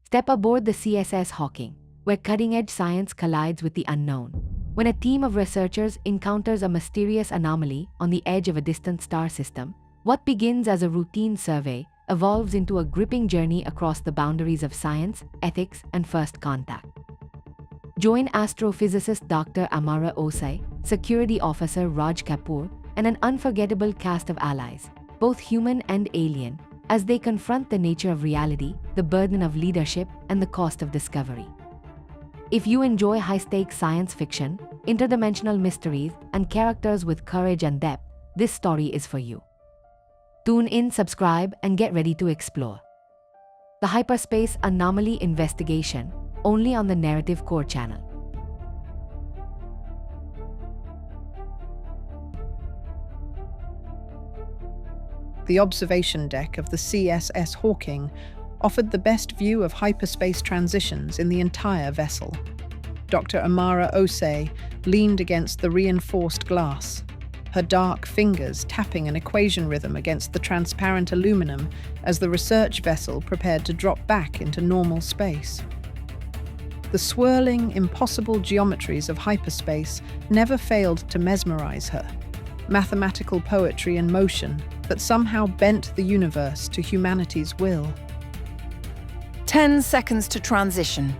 Step aboard the CSS Hawking, where cutting-edge science collides with the unknown. When a team of researchers encounters a mysterious anomaly on the edge of a distant star system, what begins as a routine survey evolves into a gripping journey across the boundaries of science, ethics, and first contact. Join astrophysicist Dr. Amara Osei, security officer Raj Kapoor, and an unforgettable cast of allies, both human and alien, as they confront the nature of reality, the burden of leadership, and the cost of discovery. If you enjoy high-stakes science fiction, interdimensional mysteries, and characters with courage and depth, this story is for you. Tune in, subscribe, and get ready to explore. The Hyperspace Anomaly investigation, only on the Narrative Core channel. The observation deck of the CSS Hawking offered the best view of hyperspace transitions in the entire vessel. Dr. Amara Osei leaned against the reinforced glass, her dark fingers tapping an equation rhythm against the transparent aluminum as the research vessel prepared to drop back into normal space. The swirling, impossible geometries of hyperspace never failed to mesmerize her. Mathematical poetry in motion that somehow bent the universe to humanity's will. 10 seconds to transition,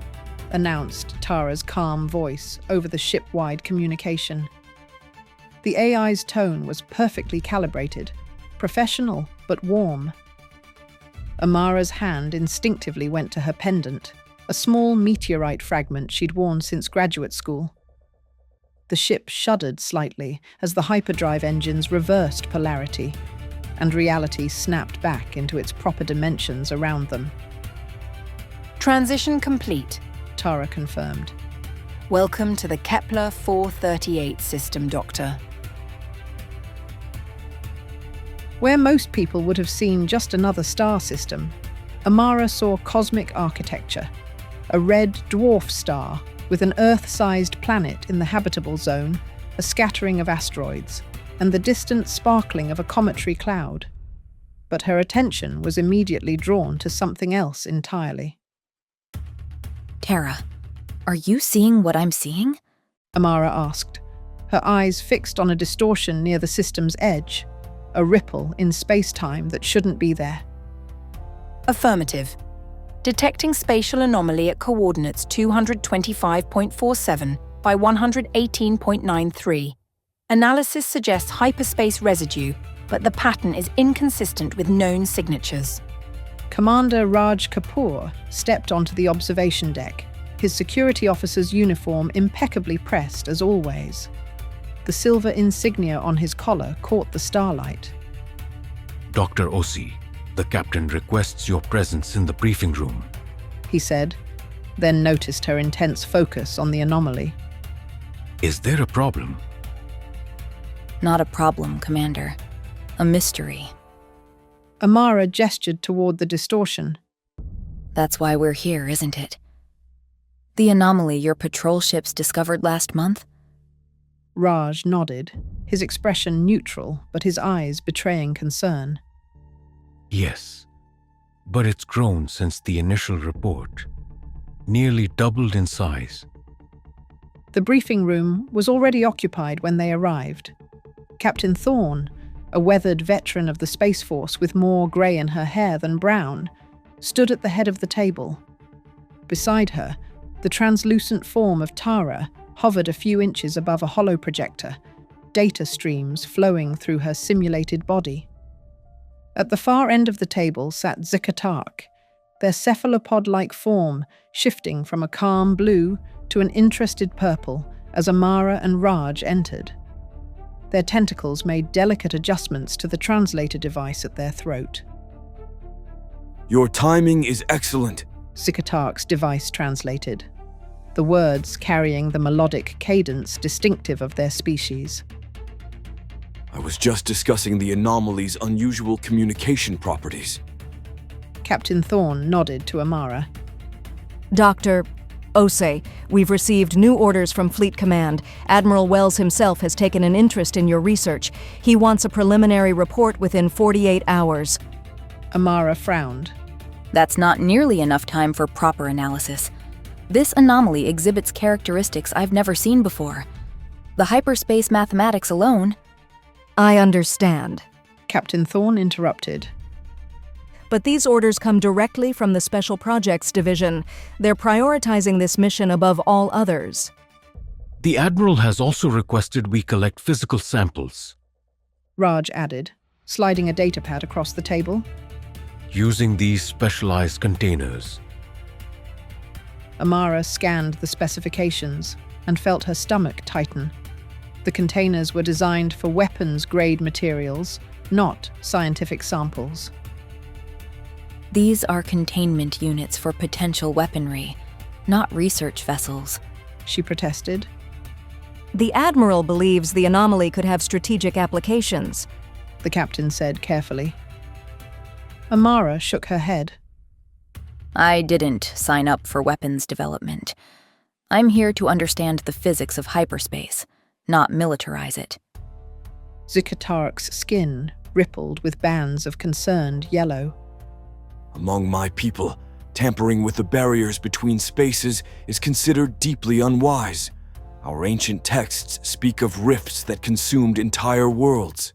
announced Tara's calm voice over the ship-wide communication. The AI's tone was perfectly calibrated, professional but warm. Amara's hand instinctively went to her pendant, a small meteorite fragment she'd worn since graduate school. The ship shuddered slightly as the hyperdrive engines reversed polarity, and reality snapped back into its proper dimensions around them. Transition complete, Tara confirmed. Welcome to the Kepler 438 system, Doctor. Where most people would have seen just another star system, Amara saw cosmic architecture, a red dwarf star with an Earth-sized planet in the habitable zone, a scattering of asteroids, and the distant sparkling of a cometary cloud. But her attention was immediately drawn to something else entirely. Tara, are you seeing what I'm seeing? Amara asked, her eyes fixed on a distortion near the system's edge, a ripple in space-time that shouldn't be there. Affirmative. Detecting spatial anomaly at coordinates 225.47 by 118.93. Analysis suggests hyperspace residue, but the pattern is inconsistent with known signatures. Commander Raj Kapoor stepped onto the observation deck, his security officer's uniform impeccably pressed as always. The silver insignia on his collar caught the starlight. Dr. Osei, the captain requests your presence in the briefing room, he said, then noticed her intense focus on the anomaly. Is there a problem? Not a problem, Commander. A mystery. Amara gestured toward the distortion. That's why we're here, isn't it? The anomaly your patrol ships discovered last month? Raj nodded, his expression neutral, but his eyes betraying concern. Yes, but it's grown since the initial report. Nearly doubled in size. The briefing room was already occupied when they arrived. Captain Thorne, a weathered veteran of the Space Force with more grey in her hair than brown, stood at the head of the table. Beside her, the translucent form of Tara hovered a few inches above a holoprojector, data streams flowing through her simulated body. At the far end of the table sat Zikatark, their cephalopod-like form shifting from a calm blue to an interested purple as Amara and Raj entered. Their tentacles made delicate adjustments to the translator device at their throat. Your timing is excellent, Zikatark's device translated, the words carrying the melodic cadence distinctive of their species. I was just discussing the anomaly's unusual communication properties. Captain Thorne nodded to Amara. Dr. Osei, we've received new orders from Fleet Command. Admiral Wells himself has taken an interest in your research. He wants a preliminary report within 48 hours. Amara frowned. That's not nearly enough time for proper analysis. This anomaly exhibits characteristics I've never seen before. The hyperspace mathematics alone. I understand. Captain Thorne interrupted. But these orders come directly from the Special Projects Division. They're prioritizing this mission above all others. The Admiral has also requested we collect physical samples. Raj added, sliding a datapad across the table. Using these specialized containers. Amara scanned the specifications and felt her stomach tighten. The containers were designed for weapons-grade materials, not scientific samples. These are containment units for potential weaponry, not research vessels, she protested. The Admiral believes the anomaly could have strategic applications, the captain said carefully. Amara shook her head. I didn't sign up for weapons development. I'm here to understand the physics of hyperspace, not militarize it. Zukatark's skin rippled with bands of concerned yellow. Among my people, tampering with the barriers between spaces is considered deeply unwise. Our ancient texts speak of rifts that consumed entire worlds.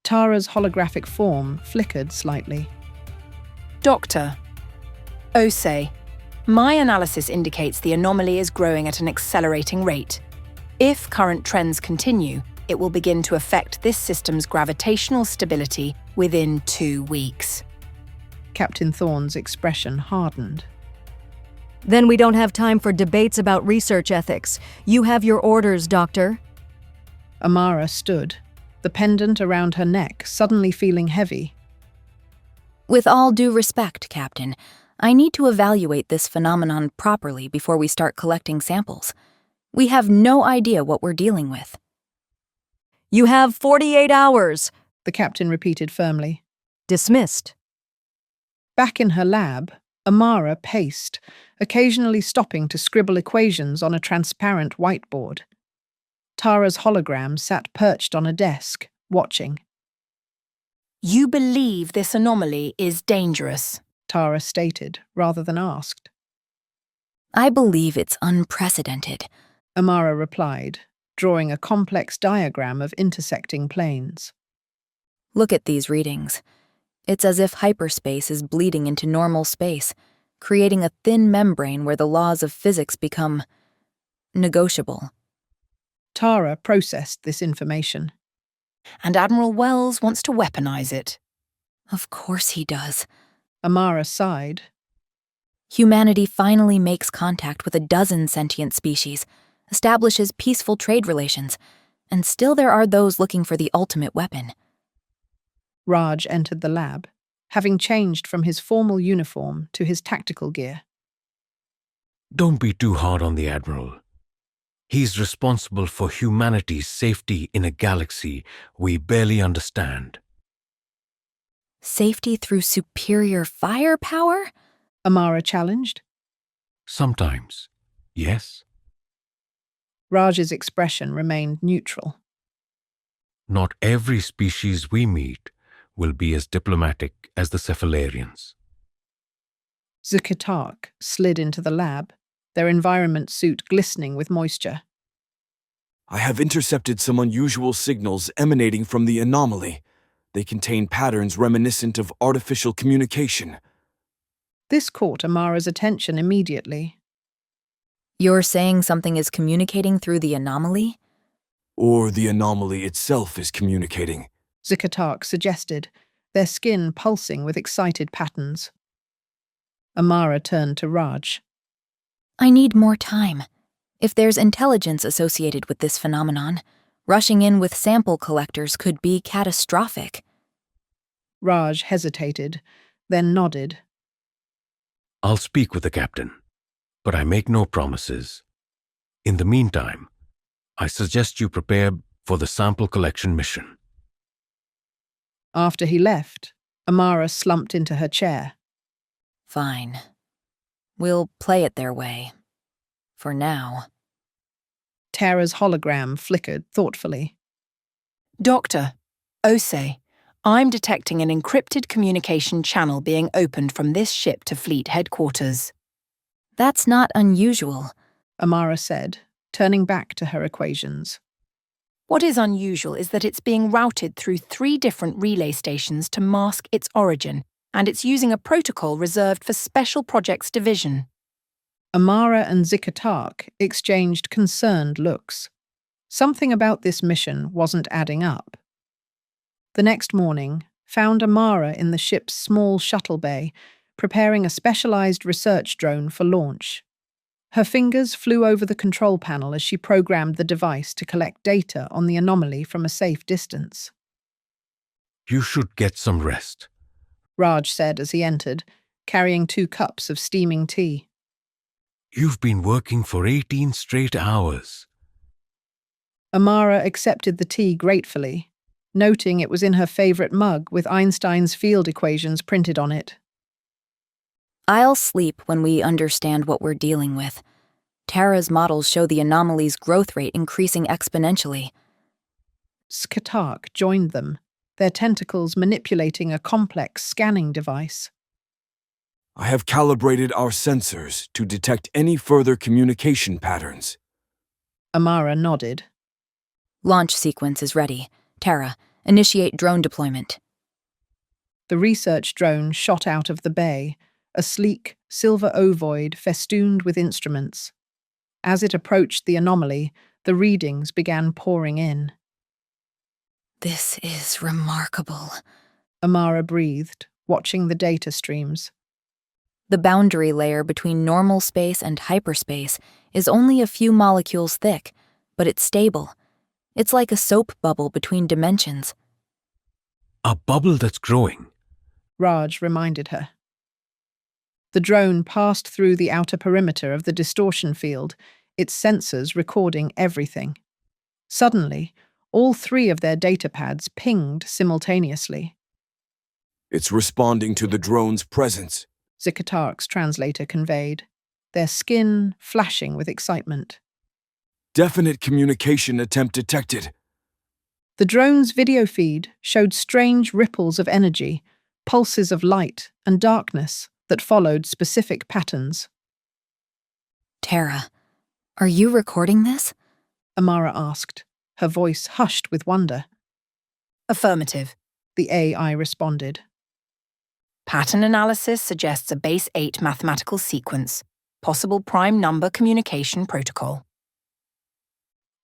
Tara's holographic form flickered slightly. Doctor Osei, my analysis indicates the anomaly is growing at an accelerating rate. If current trends continue, it will begin to affect this system's gravitational stability within 2 weeks. Captain Thorne's expression hardened. Then we don't have time for debates about research ethics. You have your orders, Doctor. Amara stood, the pendant around her neck suddenly feeling heavy. With all due respect, Captain, I need to evaluate this phenomenon properly before we start collecting samples. We have no idea what we're dealing with. You have 48 hours, the captain repeated firmly. Dismissed. Back in her lab, Amara paced, occasionally stopping to scribble equations on a transparent whiteboard. Tara's hologram sat perched on a desk, watching. You believe this anomaly is dangerous, Tara stated, rather than asked. I believe it's unprecedented, Amara replied, drawing a complex diagram of intersecting planes. Look at these readings. It's as if hyperspace is bleeding into normal space, creating a thin membrane where the laws of physics become negotiable. Tara processed this information. and Admiral Wells wants to weaponize it. Of course he does. Amara sighed. Humanity finally makes contact with a dozen sentient species, establishes peaceful trade relations, and still there are those looking for the ultimate weapon. Raj entered the lab, having changed from his formal uniform to his tactical gear. Don't be too hard on the Admiral. He's responsible for humanity's safety in a galaxy we barely understand. Safety through superior firepower? Amara challenged. Sometimes, yes. Raj's expression remained neutral. Not every species we meet will be as diplomatic as the Cephalarians. Zukatark slid into the lab, their environment suit glistening with moisture. I have intercepted some unusual signals emanating from the anomaly. They contain patterns reminiscent of artificial communication. This caught Amara's attention immediately. You're saying something is communicating through the anomaly? Or the anomaly itself is communicating. Zukatark suggested, their skin pulsing with excited patterns. Amara turned to Raj. I need more time. If there's intelligence associated with this phenomenon, rushing in with sample collectors could be catastrophic. Raj hesitated, then nodded. I'll speak with the captain, but I make no promises. In the meantime, I suggest you prepare for the sample collection mission. After he left, Amara slumped into her chair. Fine. We'll play it their way. For now. Tara's hologram flickered thoughtfully. Dr. Osei, I'm detecting an encrypted communication channel being opened from this ship to fleet headquarters. That's not unusual. Amara said, turning back to her equations. What is unusual is that it's being routed through 3 different relay stations to mask its origin, and it's using a protocol reserved for Special Projects Division. Amara and Zikatark exchanged concerned looks. Something about this mission wasn't adding up. The next morning found Amara in the ship's small shuttle bay, preparing a specialized research drone for launch. Her fingers flew over the control panel as she programmed the device to collect data on the anomaly from a safe distance. You should get some rest. Raj said as he entered, carrying 2 cups of steaming tea. You've been working for 18 straight hours. Amara accepted the tea gratefully, noting it was in her favorite mug with Einstein's field equations printed on it. I'll sleep when we understand what we're dealing with. Tara's models show the anomaly's growth rate increasing exponentially. Zikatark joined them, their tentacles manipulating a complex scanning device. I have calibrated our sensors to detect any further communication patterns. Amara nodded. Launch sequence is ready. Tara, initiate drone deployment. The research drone shot out of the bay, a sleek, silver ovoid festooned with instruments. As it approached the anomaly, the readings began pouring in. This is remarkable. Amara breathed, watching the data streams. The boundary layer between normal space and hyperspace is only a few molecules thick, but it's stable. It's like a soap bubble between dimensions. A bubble that's growing. Raj reminded her. The drone passed through the outer perimeter of the distortion field, its sensors recording everything. Suddenly, all 3 of their data pads pinged simultaneously. It's responding to the drone's presence, Zikatark's translator conveyed, their skin flashing with excitement. Definite communication attempt detected. The drone's video feed showed strange ripples of energy, pulses of light and darkness that followed specific patterns. Tara, are you recording this? Amara asked, her voice hushed with wonder. Affirmative. The AI responded. Pattern analysis suggests a base 8 mathematical sequence, possible prime number communication protocol.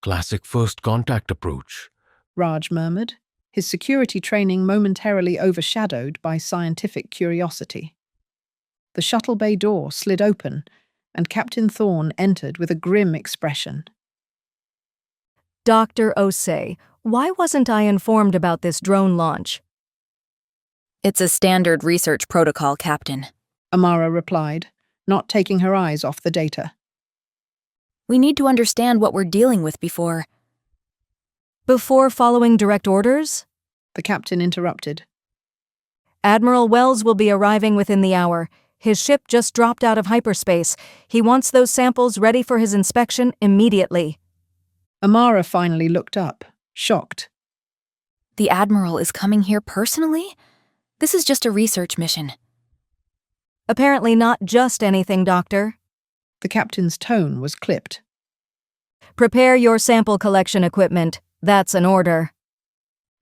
Classic first contact approach. Raj murmured, his security training momentarily overshadowed by scientific curiosity. The shuttle bay door slid open, and Captain Thorne entered with a grim expression. Dr. Osei, why wasn't I informed about this drone launch? It's a standard research protocol, Captain. Amara replied, not taking her eyes off the data. We need to understand what we're dealing with before... Before following direct orders? The captain interrupted. Admiral Wells will be arriving within the hour. His ship just dropped out of hyperspace. He wants those samples ready for his inspection immediately. Amara finally looked up, shocked. The Admiral is coming here personally? This is just a research mission. Apparently not just anything, Doctor. The captain's tone was clipped. Prepare your sample collection equipment. That's an order.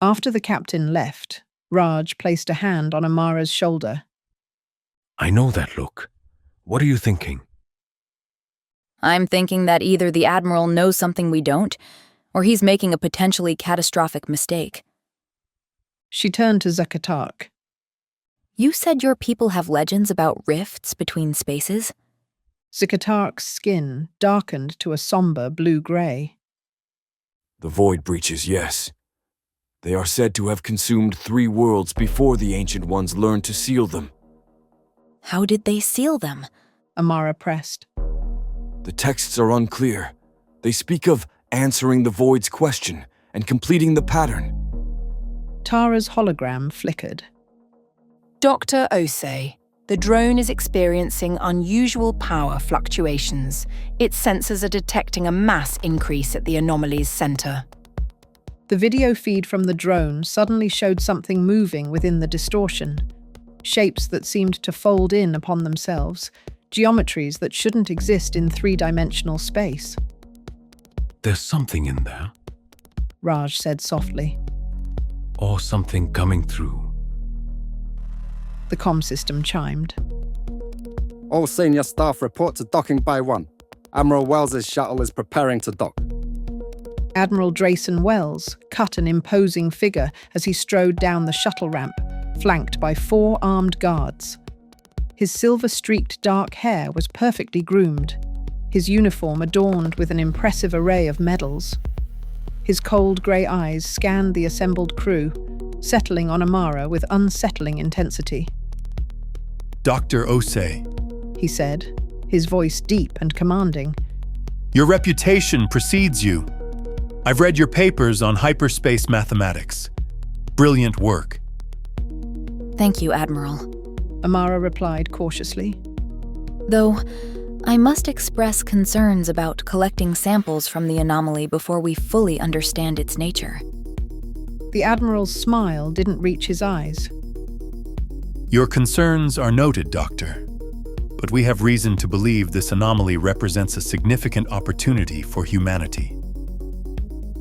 After the captain left, Raj placed a hand on Amara's shoulder. I know that look. What are you thinking? I'm thinking that either the Admiral knows something we don't, or he's making a potentially catastrophic mistake. She turned to Zikatark. You said your people have legends about rifts between spaces? Zikatark's skin darkened to a somber blue-gray. The void breaches, yes. They are said to have consumed 3 worlds before the Ancient Ones learned to seal them. How did they seal them? Amara pressed. The texts are unclear. They speak of answering the void's question and completing the pattern. Tara's hologram flickered. Dr. Osei, the drone is experiencing unusual power fluctuations. Its sensors are detecting a mass increase at the anomaly's center. The video feed from the drone suddenly showed something moving within the distortion. Shapes that seemed to fold in upon themselves, geometries that shouldn't exist in three-dimensional space. There's something in there, Raj said softly. or something coming through. The comm system chimed. All senior staff report to docking Bay 1. Admiral Wells's shuttle is preparing to dock. Admiral Drayson Wells cut an imposing figure as he strode down the shuttle ramp, flanked by 4 armed guards. His silver-streaked dark hair was perfectly groomed, his uniform adorned with an impressive array of medals. His cold grey eyes scanned the assembled crew, settling on Amara with unsettling intensity. Dr. Osei, He said, his voice deep and commanding. your reputation precedes you. I've read your papers on hyperspace mathematics. Brilliant work. Thank you, Admiral. Amara replied cautiously. Though, I must express concerns about collecting samples from the anomaly before we fully understand its nature. The Admiral's smile didn't reach his eyes. Your concerns are noted, Doctor. But we have reason to believe this anomaly represents a significant opportunity for humanity.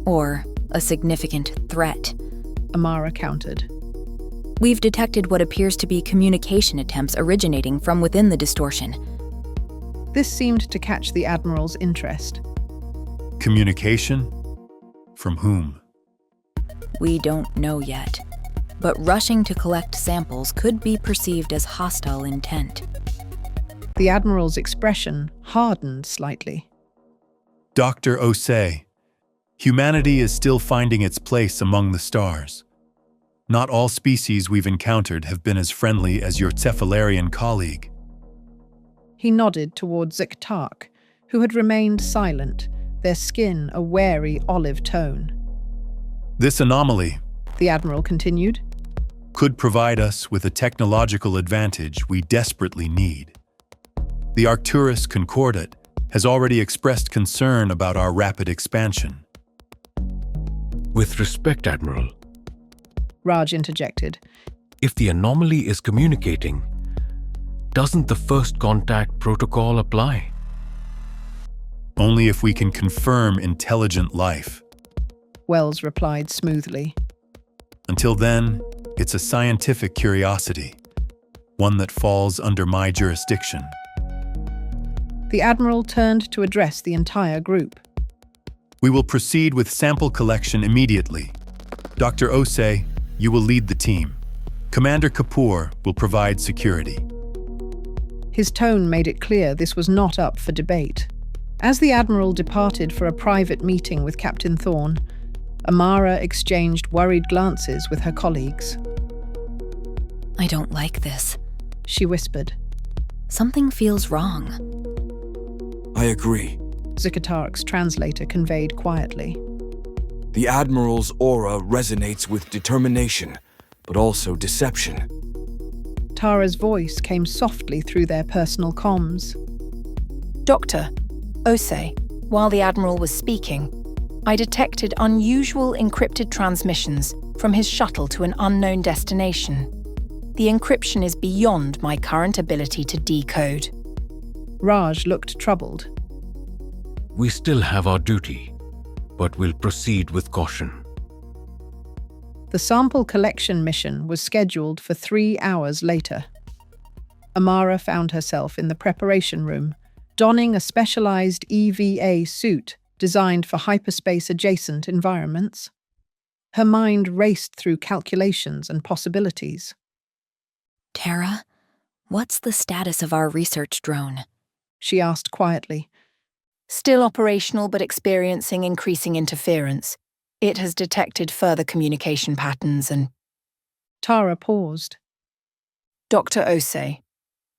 Or a significant threat. Amara countered. We've detected what appears to be communication attempts originating from within the distortion. This seemed to catch the Admiral's interest. Communication? From whom? We don't know yet. But rushing to collect samples could be perceived as hostile intent. The Admiral's expression hardened slightly. Dr. Osei, humanity is still finding its place among the stars. Not all species we've encountered have been as friendly as your Cephalarian colleague. He nodded toward Ziktark, who had remained silent, their skin a wary olive tone. This anomaly, The Admiral continued. could provide us with a technological advantage we desperately need. The Arcturus Concordat has already expressed concern about our rapid expansion. With respect, Admiral, Raj interjected. if the anomaly is communicating, doesn't the first contact protocol apply? Only if we can confirm intelligent life. Wells replied smoothly. Until then, it's a scientific curiosity, one that falls under my jurisdiction. The Admiral turned to address the entire group. We will proceed with sample collection immediately. Dr. Osei, you will lead the team. Commander Kapoor will provide security. His tone made it clear this was not up for debate. As the Admiral departed for a private meeting with Captain Thorne, Amara exchanged worried glances with her colleagues. I don't like this. She whispered. Something feels wrong. I agree. Zikatark's translator conveyed quietly. The Admiral's aura resonates with determination, but also deception. Tara's voice came softly through their personal comms. Dr. Osei, while the Admiral was speaking, I detected unusual encrypted transmissions from his shuttle to an unknown destination. The encryption is beyond my current ability to decode. Raj looked troubled. We still have our duty, but we'll proceed with caution. The sample collection mission was scheduled for 3 hours later. Amara found herself in the preparation room, donning a specialized EVA suit designed for hyperspace-adjacent environments. Her mind raced through calculations and possibilities. Tara, what's the status of our research drone? She asked quietly. Still operational but experiencing increasing interference. It has detected further communication patterns and... Tara paused. Dr. Osei,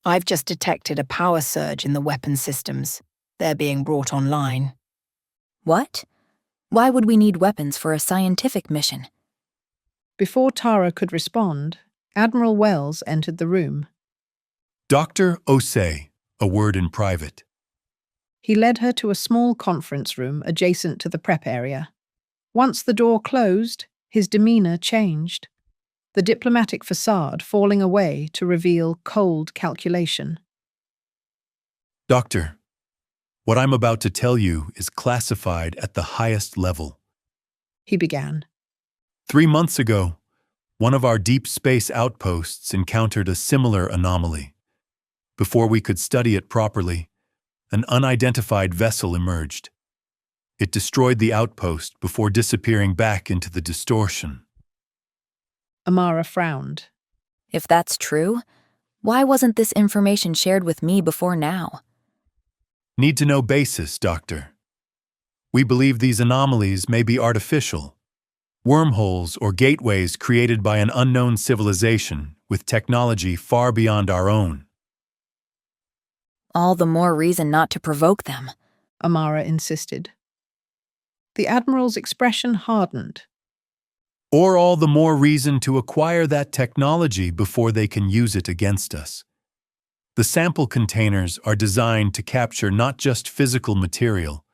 I've just detected a power surge in the weapon systems. They're being brought online. What? Why would we need weapons for a scientific mission? Before Tara could respond, Admiral Wells entered the room. Dr. Osei, a word in private. He led her to a small conference room adjacent to the prep area. Once the door closed, his demeanor changed, the diplomatic facade falling away to reveal cold calculation. Doctor, what I'm about to tell you is classified at the highest level. He began. 3 months ago, one of our deep space outposts encountered a similar anomaly. Before we could study it properly, an unidentified vessel emerged. It destroyed the outpost before disappearing back into the distortion. Amara frowned. If that's true, why wasn't this information shared with me before now? Need to know basis, Doctor. We believe these anomalies may be artificial, wormholes or gateways created by an unknown civilization with technology far beyond our own. All the more reason not to provoke them, Amara insisted. The Admiral's expression hardened. Or all the more reason to acquire that technology before they can use it against us. The sample containers are designed to capture not just physical material,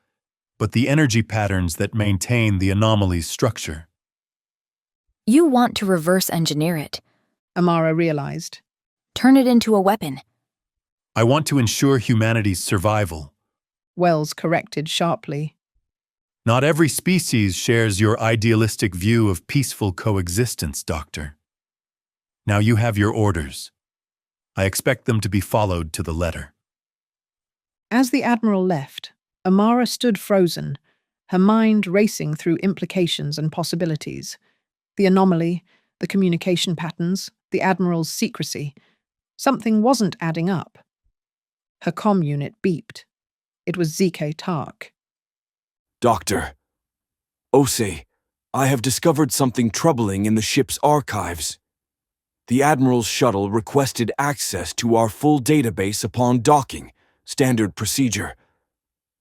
but the energy patterns that maintain the anomaly's structure. You want to reverse engineer it. Amara realized. Turn it into a weapon. I want to ensure humanity's survival. Wells corrected sharply. Not every species shares your idealistic view of peaceful coexistence, Doctor. Now you have your orders. I expect them to be followed to the letter. As the Admiral left, Amara stood frozen, her mind racing through implications and possibilities. The anomaly, the communication patterns, the Admiral's secrecy. Something wasn't adding up. Her comm unit beeped. It was ZK Tark. Doctor Osei, I have discovered something troubling in the ship's archives. The Admiral's shuttle requested access to our full database upon docking, standard procedure.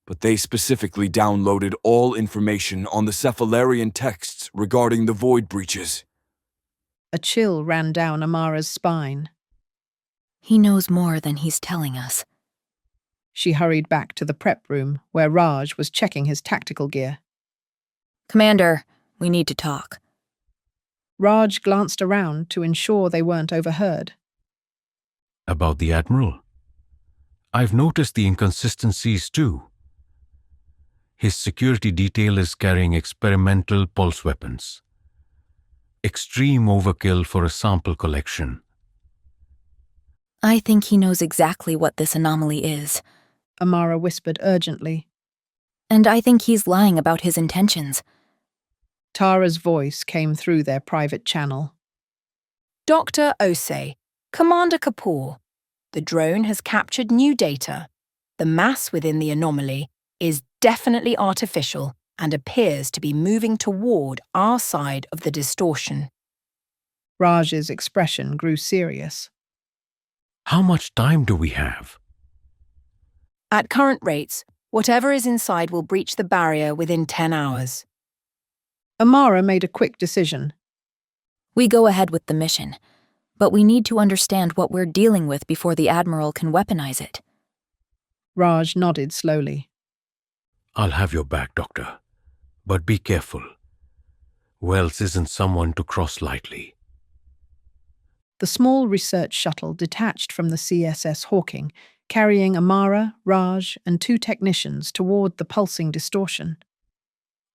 But they specifically downloaded all information on the Cephalarian texts regarding the void breaches. A chill ran down Amara's spine. He knows more than he's telling us. She hurried back to the prep room, where Raj was checking his tactical gear. Commander, we need to talk. Raj glanced around to ensure they weren't overheard. About the Admiral? I've noticed the inconsistencies too. His security detail is carrying experimental pulse weapons. Extreme overkill for a sample collection. I think he knows exactly what this anomaly is. Amara whispered urgently. And I think he's lying about his intentions. Tara's voice came through their private channel. Dr. Osei, Commander Kapoor, the drone has captured new data. The mass within the anomaly is definitely artificial and appears to be moving toward our side of the distortion. Raj's expression grew serious. How much time do we have? At current rates, whatever is inside will breach the barrier within 10 hours. Amara made a quick decision. We go ahead with the mission, but we need to understand what we're dealing with before the Admiral can weaponize it. Raj nodded slowly. I'll have your back, Doctor. But be careful. Wells isn't someone to cross lightly. The small research shuttle detached from the CSS Hawking, carrying Amara, Raj, and 2 technicians toward the pulsing distortion.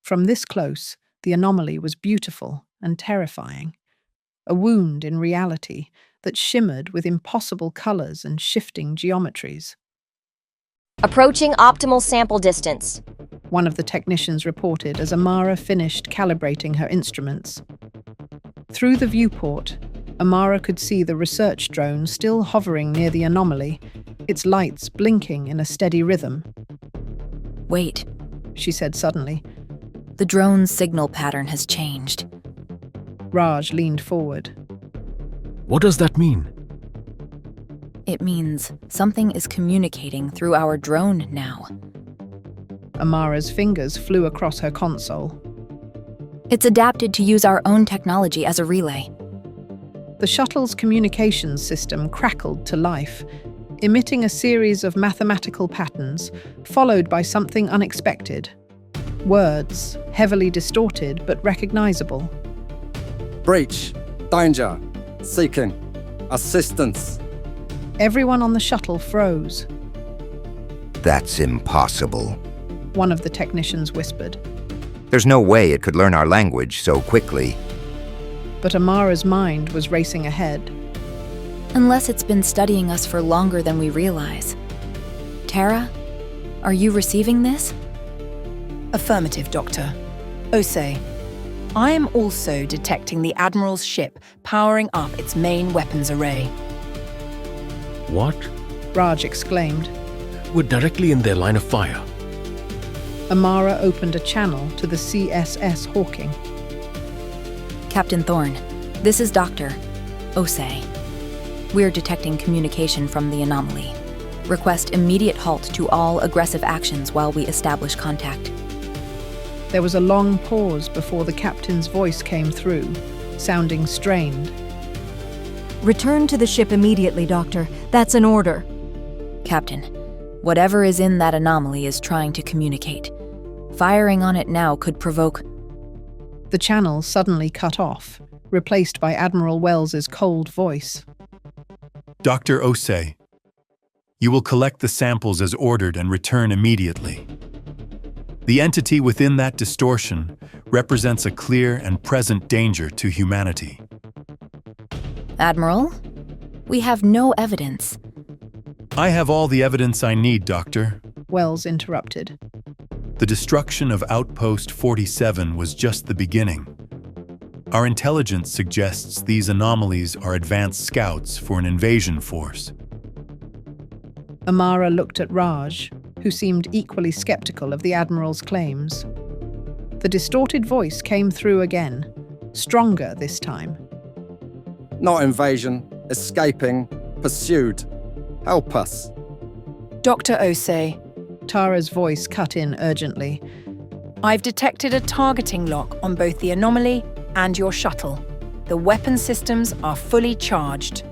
From this close, the anomaly was beautiful and terrifying. A wound in reality that shimmered with impossible colors and shifting geometries. Approaching optimal sample distance. One of the technicians reported as Amara finished calibrating her instruments. Through the viewport, Amara could see the research drone still hovering near the anomaly, its lights blinking in a steady rhythm. Wait, she said suddenly. The drone's signal pattern has changed. Raj leaned forward. What does that mean? It means something is communicating through our drone now. Amara's fingers flew across her console. It's adapted to use our own technology as a relay. The shuttle's communications system crackled to life, emitting a series of mathematical patterns, followed by something unexpected. Words, heavily distorted but recognizable. Breach. Danger. Seeking. Assistance. Everyone on the shuttle froze. That's impossible. One of the technicians whispered. There's no way it could learn our language so quickly. But Amara's mind was racing ahead. Unless it's been studying us for longer than we realize. Tara, are you receiving this? Affirmative, Doctor. Osei, I am also detecting the Admiral's ship powering up its main weapons array. What? Raj exclaimed. We're directly in their line of fire. Amara opened a channel to the CSS Hawking. Captain Thorne, this is Dr. Osei. We're detecting communication from the anomaly. Request immediate halt to all aggressive actions while we establish contact. There was a long pause before the captain's voice came through, sounding strained. Return to the ship immediately, Doctor. That's an order. Captain, whatever is in that anomaly is trying to communicate. Firing on it now could provoke... The channel suddenly cut off, replaced by Admiral Wells's cold voice. Dr. Osei, you will collect the samples as ordered and return immediately. The entity within that distortion represents a clear and present danger to humanity. Admiral, we have no evidence. I have all the evidence I need, Doctor. Wells interrupted. The destruction of Outpost 47 was just the beginning. Our intelligence suggests these anomalies are advanced scouts for an invasion force. Amara looked at Raj, who seemed equally skeptical of the Admiral's claims. The distorted voice came through again, stronger this time. Not invasion. Escaping. Pursued. Help us. Dr. Osei, Tara's voice cut in urgently. I've detected a targeting lock on both the anomaly and your shuttle. The weapon systems are fully charged.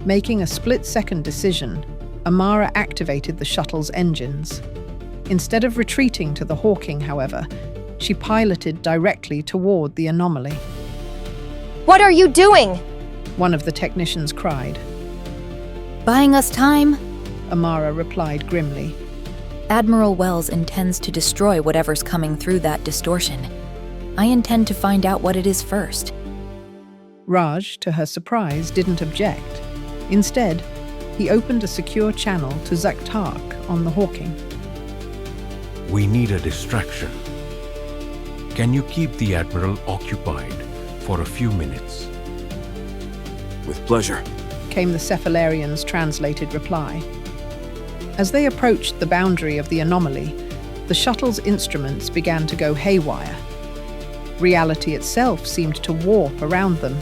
Making a split-second decision, Amara activated the shuttle's engines. Instead of retreating to the Hawking, however, she piloted directly toward the anomaly. What are you doing? One of the technicians cried. Buying us time? Amara replied grimly. Admiral Wells intends to destroy whatever's coming through that distortion. I intend to find out what it is first. Raj, to her surprise, didn't object. Instead, he opened a secure channel to Zaktark on the Hawking. We need a distraction. Can you keep the Admiral occupied for a few minutes? With pleasure. Came the Cephalarian's translated reply. As they approached the boundary of the anomaly, the shuttle's instruments began to go haywire. Reality itself seemed to warp around them,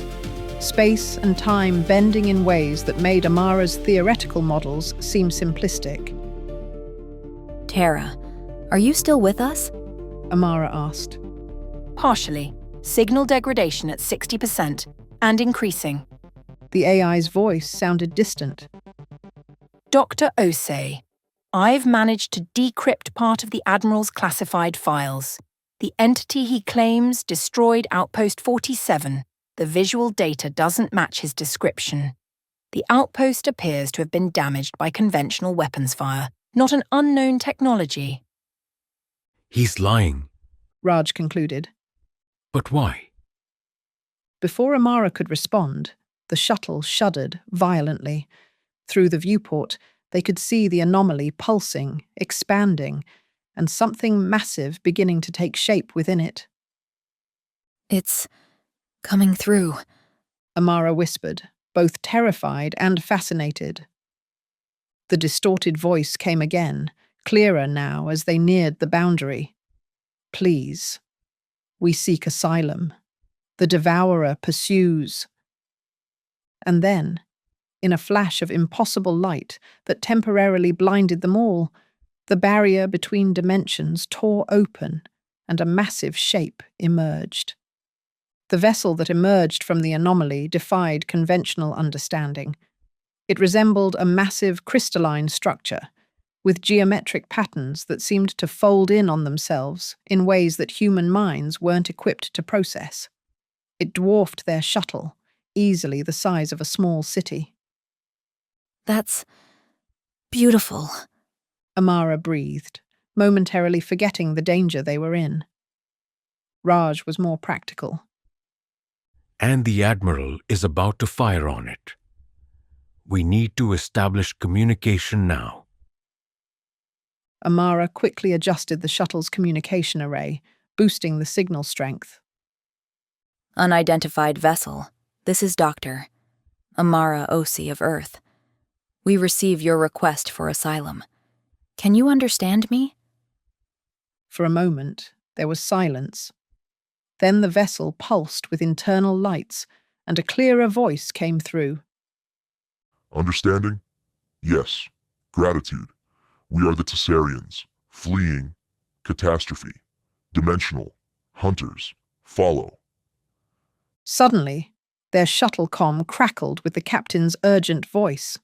space and time bending in ways that made Amara's theoretical models seem simplistic. Tara, are you still with us? Amara asked. Partially. Signal degradation at 60% and increasing. The AI's voice sounded distant. Dr. Osei, I've managed to decrypt part of the Admiral's classified files. The entity he claims destroyed Outpost 47. The visual data doesn't match his description. The outpost appears to have been damaged by conventional weapons fire, not an unknown technology. He's lying. Raj concluded. But why? Before Amara could respond, the shuttle shuddered violently. Through the viewport, they could see the anomaly pulsing, expanding, and something massive beginning to take shape within it. It's coming through, Amara whispered, both terrified and fascinated. The distorted voice came again, clearer now as they neared the boundary. Please. We seek asylum. The devourer pursues. And then, in a flash of impossible light that temporarily blinded them all, the barrier between dimensions tore open and a massive shape emerged. The vessel that emerged from the anomaly defied conventional understanding. It resembled a massive crystalline structure, with geometric patterns that seemed to fold in on themselves in ways that human minds weren't equipped to process. It dwarfed their shuttle, easily the size of a small city. That's beautiful. Amara breathed, momentarily forgetting the danger they were in. Raj was more practical. And the Admiral is about to fire on it. We need to establish communication now. Amara quickly adjusted the shuttle's communication array, boosting the signal strength. Unidentified vessel. This is Dr. Amara Osei of Earth. We receive your request for asylum. Can you understand me? For a moment, there was silence. Then the vessel pulsed with internal lights, and a clearer voice came through. Understanding? Yes. Gratitude. We are the Tessarians, fleeing, catastrophe, dimensional, hunters, follow. Suddenly, their shuttle comm crackled with the captain's urgent voice.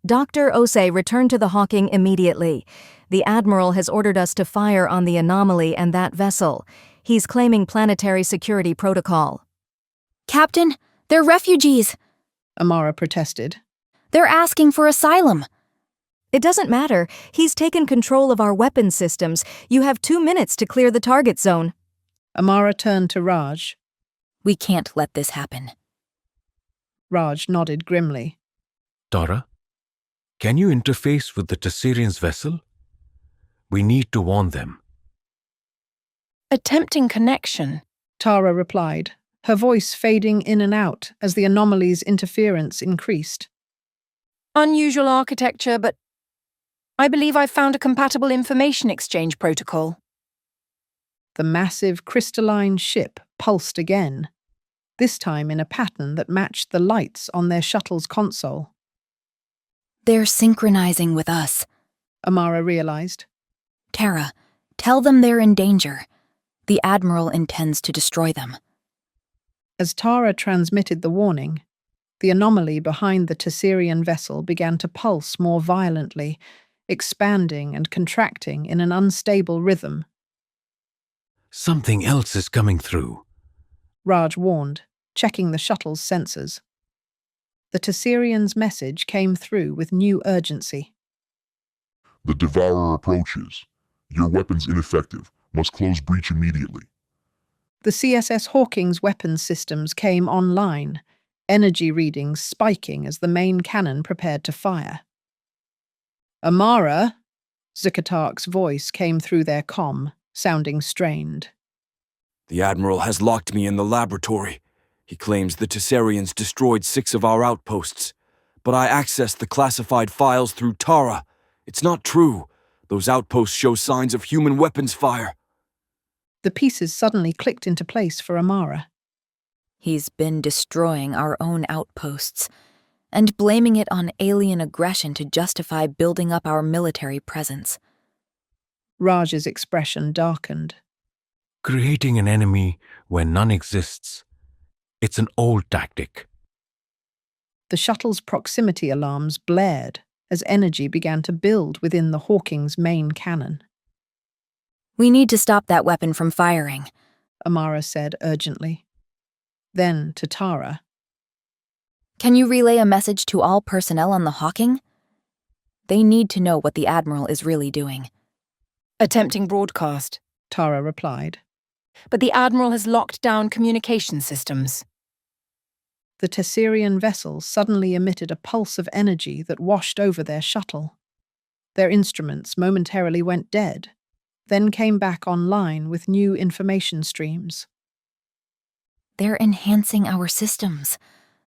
Dr. Osei, return to the Hawking immediately. The Admiral has ordered us to fire on the anomaly and that vessel. He's claiming planetary security protocol. Captain, they're refugees. Amara protested. They're asking for asylum. It doesn't matter. He's taken control of our weapons systems. You have 2 minutes to clear the target zone. Amara turned to Raj. We can't let this happen. Raj nodded grimly. Tara, can you interface with the Tessarians' vessel? We need to warn them. Attempting connection. Tara replied, her voice fading in and out as the anomaly's interference increased. Unusual architecture, but I believe I've found a compatible information exchange protocol. The massive crystalline ship pulsed again, this time in a pattern that matched the lights on their shuttle's console. They're synchronizing with us. Amara realized. Tara, tell them they're in danger. The Admiral intends to destroy them. As Tara transmitted the warning, the anomaly behind the Tessarian vessel began to pulse more violently, expanding and contracting in an unstable rhythm. Something else is coming through, Raj warned, checking the shuttle's sensors. The Tessarian's message came through with new urgency. The Devourer approaches. Your weapons ineffective. Must close breach immediately. The CSS Hawking's weapons systems came online, energy readings spiking as the main cannon prepared to fire. Amara, Zukatark's voice came through their comm, sounding strained. The Admiral has locked me in the laboratory. He claims the Tessarians destroyed 6 of our outposts. But I accessed the classified files through Tara. It's not true. Those outposts show signs of human weapons fire. The pieces suddenly clicked into place for Amara. He's been destroying our own outposts and blaming it on alien aggression to justify building up our military presence. Raj's expression darkened. Creating an enemy where none exists. It's an old tactic. The shuttle's proximity alarms blared as energy began to build within the Hawking's main cannon. We need to stop that weapon from firing, Amara said urgently. Then to Tara. Can you relay a message to all personnel on the Hawking? They need to know what the Admiral is really doing. Attempting broadcast. Tara replied. But the Admiral has locked down communication systems. The Tessarian vessel suddenly emitted a pulse of energy that washed over their shuttle. Their instruments momentarily went dead, then came back online with new information streams. They're enhancing our systems,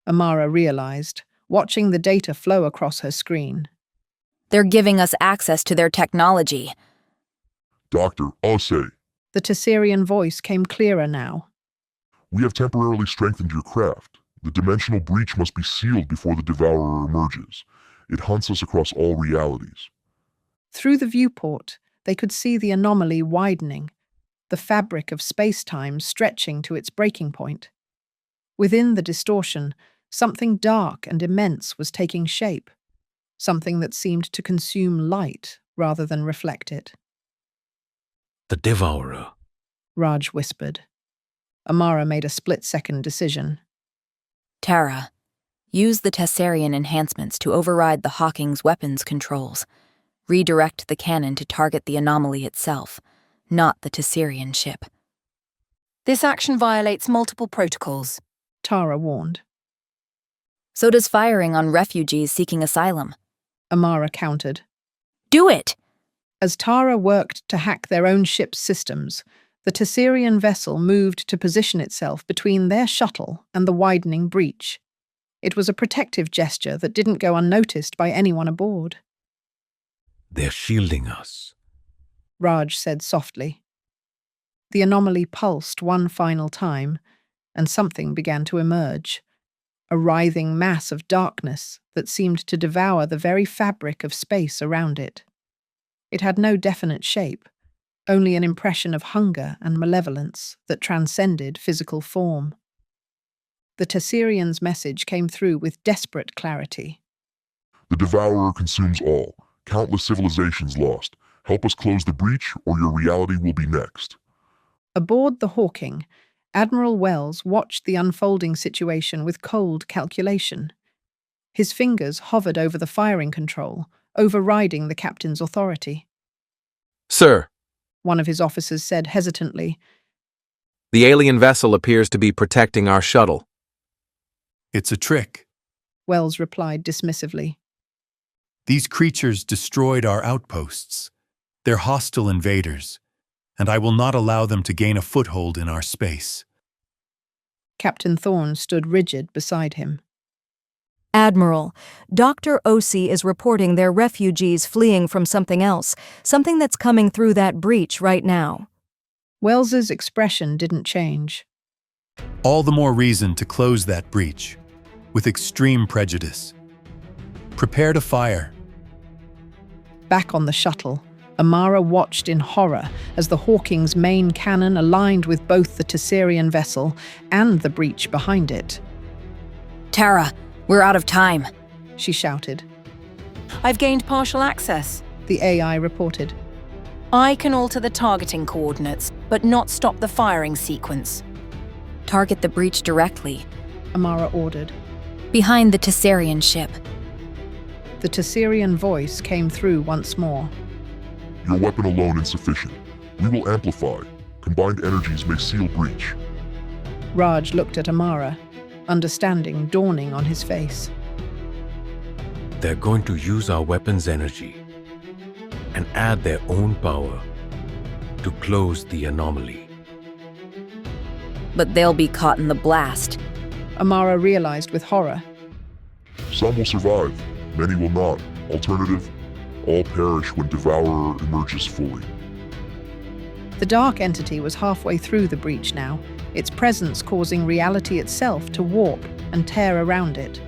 Amara realized, watching the data flow across her screen. They're giving us access to their technology. Dr. Osei, The Tessarian voice came clearer now. we have temporarily strengthened your craft. The dimensional breach must be sealed before the Devourer emerges. It hunts us across all realities. Through the viewport, they could see the anomaly widening, the fabric of space-time stretching to its breaking point. Within the distortion, something dark and immense was taking shape. something that seemed to consume light rather than reflect it. The Devourer. Raj whispered. Amara made a split-second decision. Tara, use the Tessarian enhancements to override the Hawking's weapons controls. Redirect the cannon to target the anomaly itself, not the Tessarian ship. This action violates multiple protocols, Tara warned. So does firing on refugees seeking asylum. Amara countered. Do it! As Tara worked to hack their own ship's systems, the Tessarian vessel moved to position itself between their shuttle and the widening breach. It was a protective gesture that didn't go unnoticed by anyone aboard. They're shielding us, Raj said softly. The anomaly pulsed one final time, and something began to emerge. A writhing mass of darkness that seemed to devour the very fabric of space around it. It had no definite shape, only an impression of hunger and malevolence that transcended physical form. The Tessarian's message came through with desperate clarity. The Devourer consumes all. Countless civilizations lost. Help us close the breach, or your reality will be next. Aboard the Hawking, Admiral Wells watched the unfolding situation with cold calculation. His fingers hovered over the firing control, overriding the captain's authority. Sir, one of his officers said hesitantly, the alien vessel appears to be protecting our shuttle. It's a trick. Wells replied dismissively. These creatures destroyed our outposts. They're hostile invaders, and I will not allow them to gain a foothold in our space. Captain Thorne stood rigid beside him. Admiral, Dr. Osei is reporting they're refugees fleeing from something else, something that's coming through that breach right now. Wells's expression didn't change. All the more reason to close that breach, with extreme prejudice. Prepare to fire. Back on the shuttle, Amara watched in horror as the Hawking's main cannon aligned with both the Tessarian vessel and the breach behind it. Tara, we're out of time, she shouted. I've gained partial access, the AI reported. I can alter the targeting coordinates, but not stop the firing sequence. Target the breach directly, Amara ordered. Behind the Tessarian ship. The Tessarian voice came through once more. Your weapon alone insufficient. We will amplify. Combined energies may seal breach. Raj looked at Amara, understanding dawning on his face. They're going to use our weapon's energy and add their own power to close the anomaly. But they'll be caught in the blast. Amara realized with horror. Some will survive, many will not. Alternative, all perish when Devourer emerges fully. The dark entity was halfway through the breach now, its presence causing reality itself to warp and tear around it.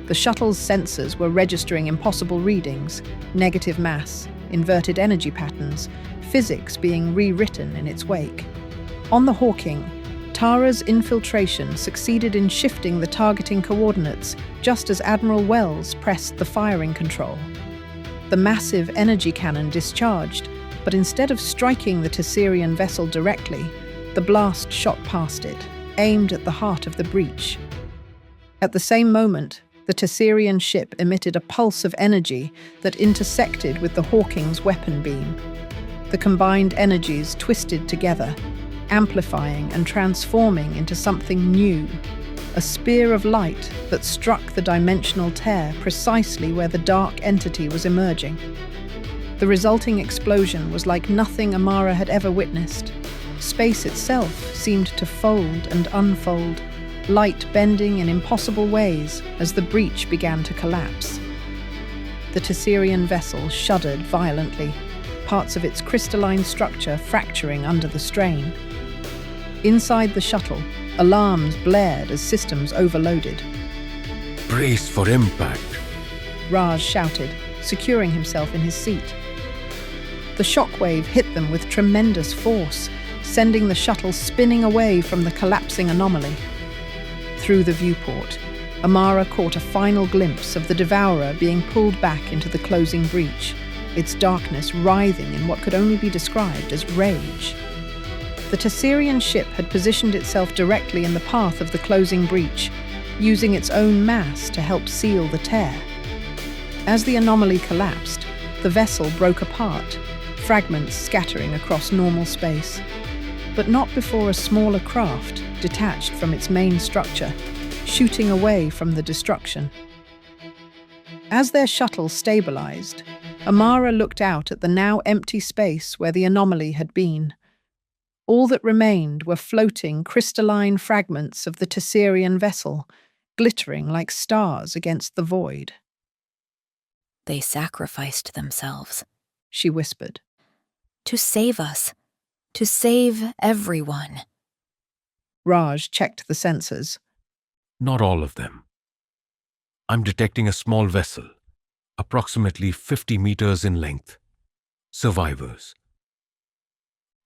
The shuttle's sensors were registering impossible readings, negative mass, inverted energy patterns, physics being rewritten in its wake. On the Hawking, Tara's infiltration succeeded in shifting the targeting coordinates just as Admiral Wells pressed the firing control. The massive energy cannon discharged, but instead of striking the Tessarian vessel directly, the blast shot past it, aimed at the heart of the breach. At the same moment, the Tessarian ship emitted a pulse of energy that intersected with the Hawking's weapon beam. The combined energies twisted together, amplifying and transforming into something new, a spear of light that struck the dimensional tear precisely where the dark entity was emerging. The resulting explosion was like nothing Amara had ever witnessed. Space itself seemed to fold and unfold, light bending in impossible ways as the breach began to collapse. The Tessarian vessel shuddered violently, parts of its crystalline structure fracturing under the strain. Inside the shuttle, alarms blared as systems overloaded. Brace for impact, Raj shouted, securing himself in his seat. The shockwave hit them with tremendous force, sending the shuttle spinning away from the collapsing anomaly. Through the viewport, Amara caught a final glimpse of the Devourer being pulled back into the closing breach, its darkness writhing in what could only be described as rage. The Tessarian ship had positioned itself directly in the path of the closing breach, using its own mass to help seal the tear. As the anomaly collapsed, the vessel broke apart, fragments scattering across normal space. But not before a smaller craft detached from its main structure, shooting away from the destruction. As their shuttle stabilized, Amara looked out at the now empty space where the anomaly had been. All that remained were floating crystalline fragments of the Tessarian vessel, glittering like stars against the void. They sacrificed themselves, she whispered. To save us. To save everyone. Raj checked the sensors. Not all of them. I'm detecting a small vessel, approximately 50 meters in length. Survivors.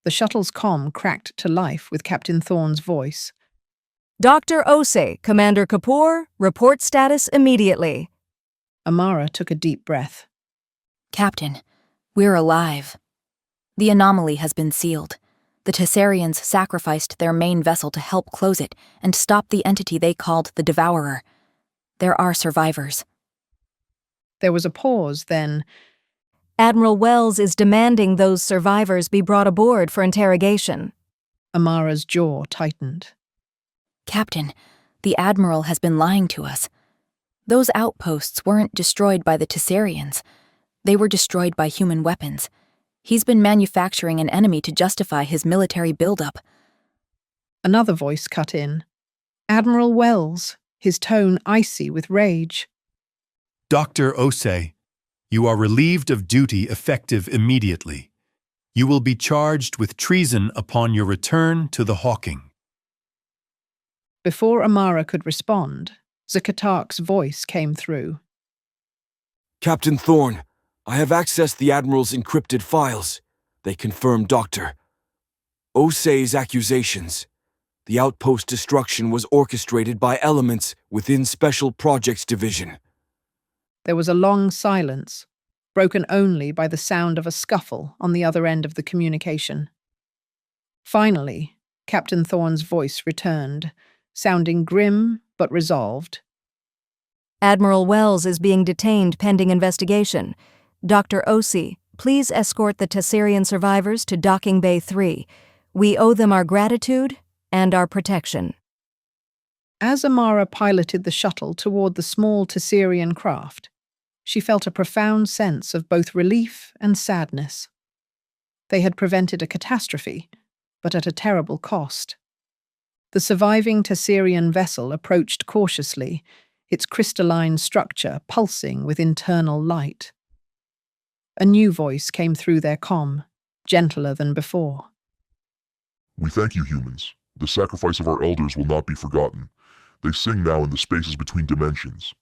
The shuttle's comm cracked to life with Captain Thorne's voice. Dr. Osei, Commander Kapoor, report status immediately. Amara took a deep breath. Captain, we're alive. The anomaly has been sealed. The Tessarians sacrificed their main vessel to help close it and stop the entity they called the Devourer. There are survivors. There was a pause, then. Admiral Wells is demanding those survivors be brought aboard for interrogation. Amara's jaw tightened. Captain, the Admiral has been lying to us. Those outposts weren't destroyed by the Tessarians. They were destroyed by human weapons. He's been manufacturing an enemy to justify his military buildup. Another voice cut in. Admiral Wells, his tone icy with rage. Dr. Osei, you are relieved of duty effective immediately. You will be charged with treason upon your return to the Hawking. Before Amara could respond, Zakatark's voice came through. Captain Thorne, I have accessed the Admiral's encrypted files. They confirm Dr. Osei's accusations. The outpost destruction was orchestrated by elements within Special Projects Division. There was a long silence, broken only by the sound of a scuffle on the other end of the communication. Finally, Captain Thorne's voice returned, sounding grim but resolved. Admiral Wells is being detained pending investigation. Dr. Osei, please escort the Tessarian survivors to Docking Bay 3. We owe them our gratitude and our protection. As Amara piloted the shuttle toward the small Tessarian craft, she felt a profound sense of both relief and sadness. They had prevented a catastrophe, but at a terrible cost. The surviving Tessarian vessel approached cautiously, its crystalline structure pulsing with internal light. A new voice came through their comm, gentler than before. We thank you, humans. The sacrifice of our elders will not be forgotten. They sing now in the spaces between dimensions.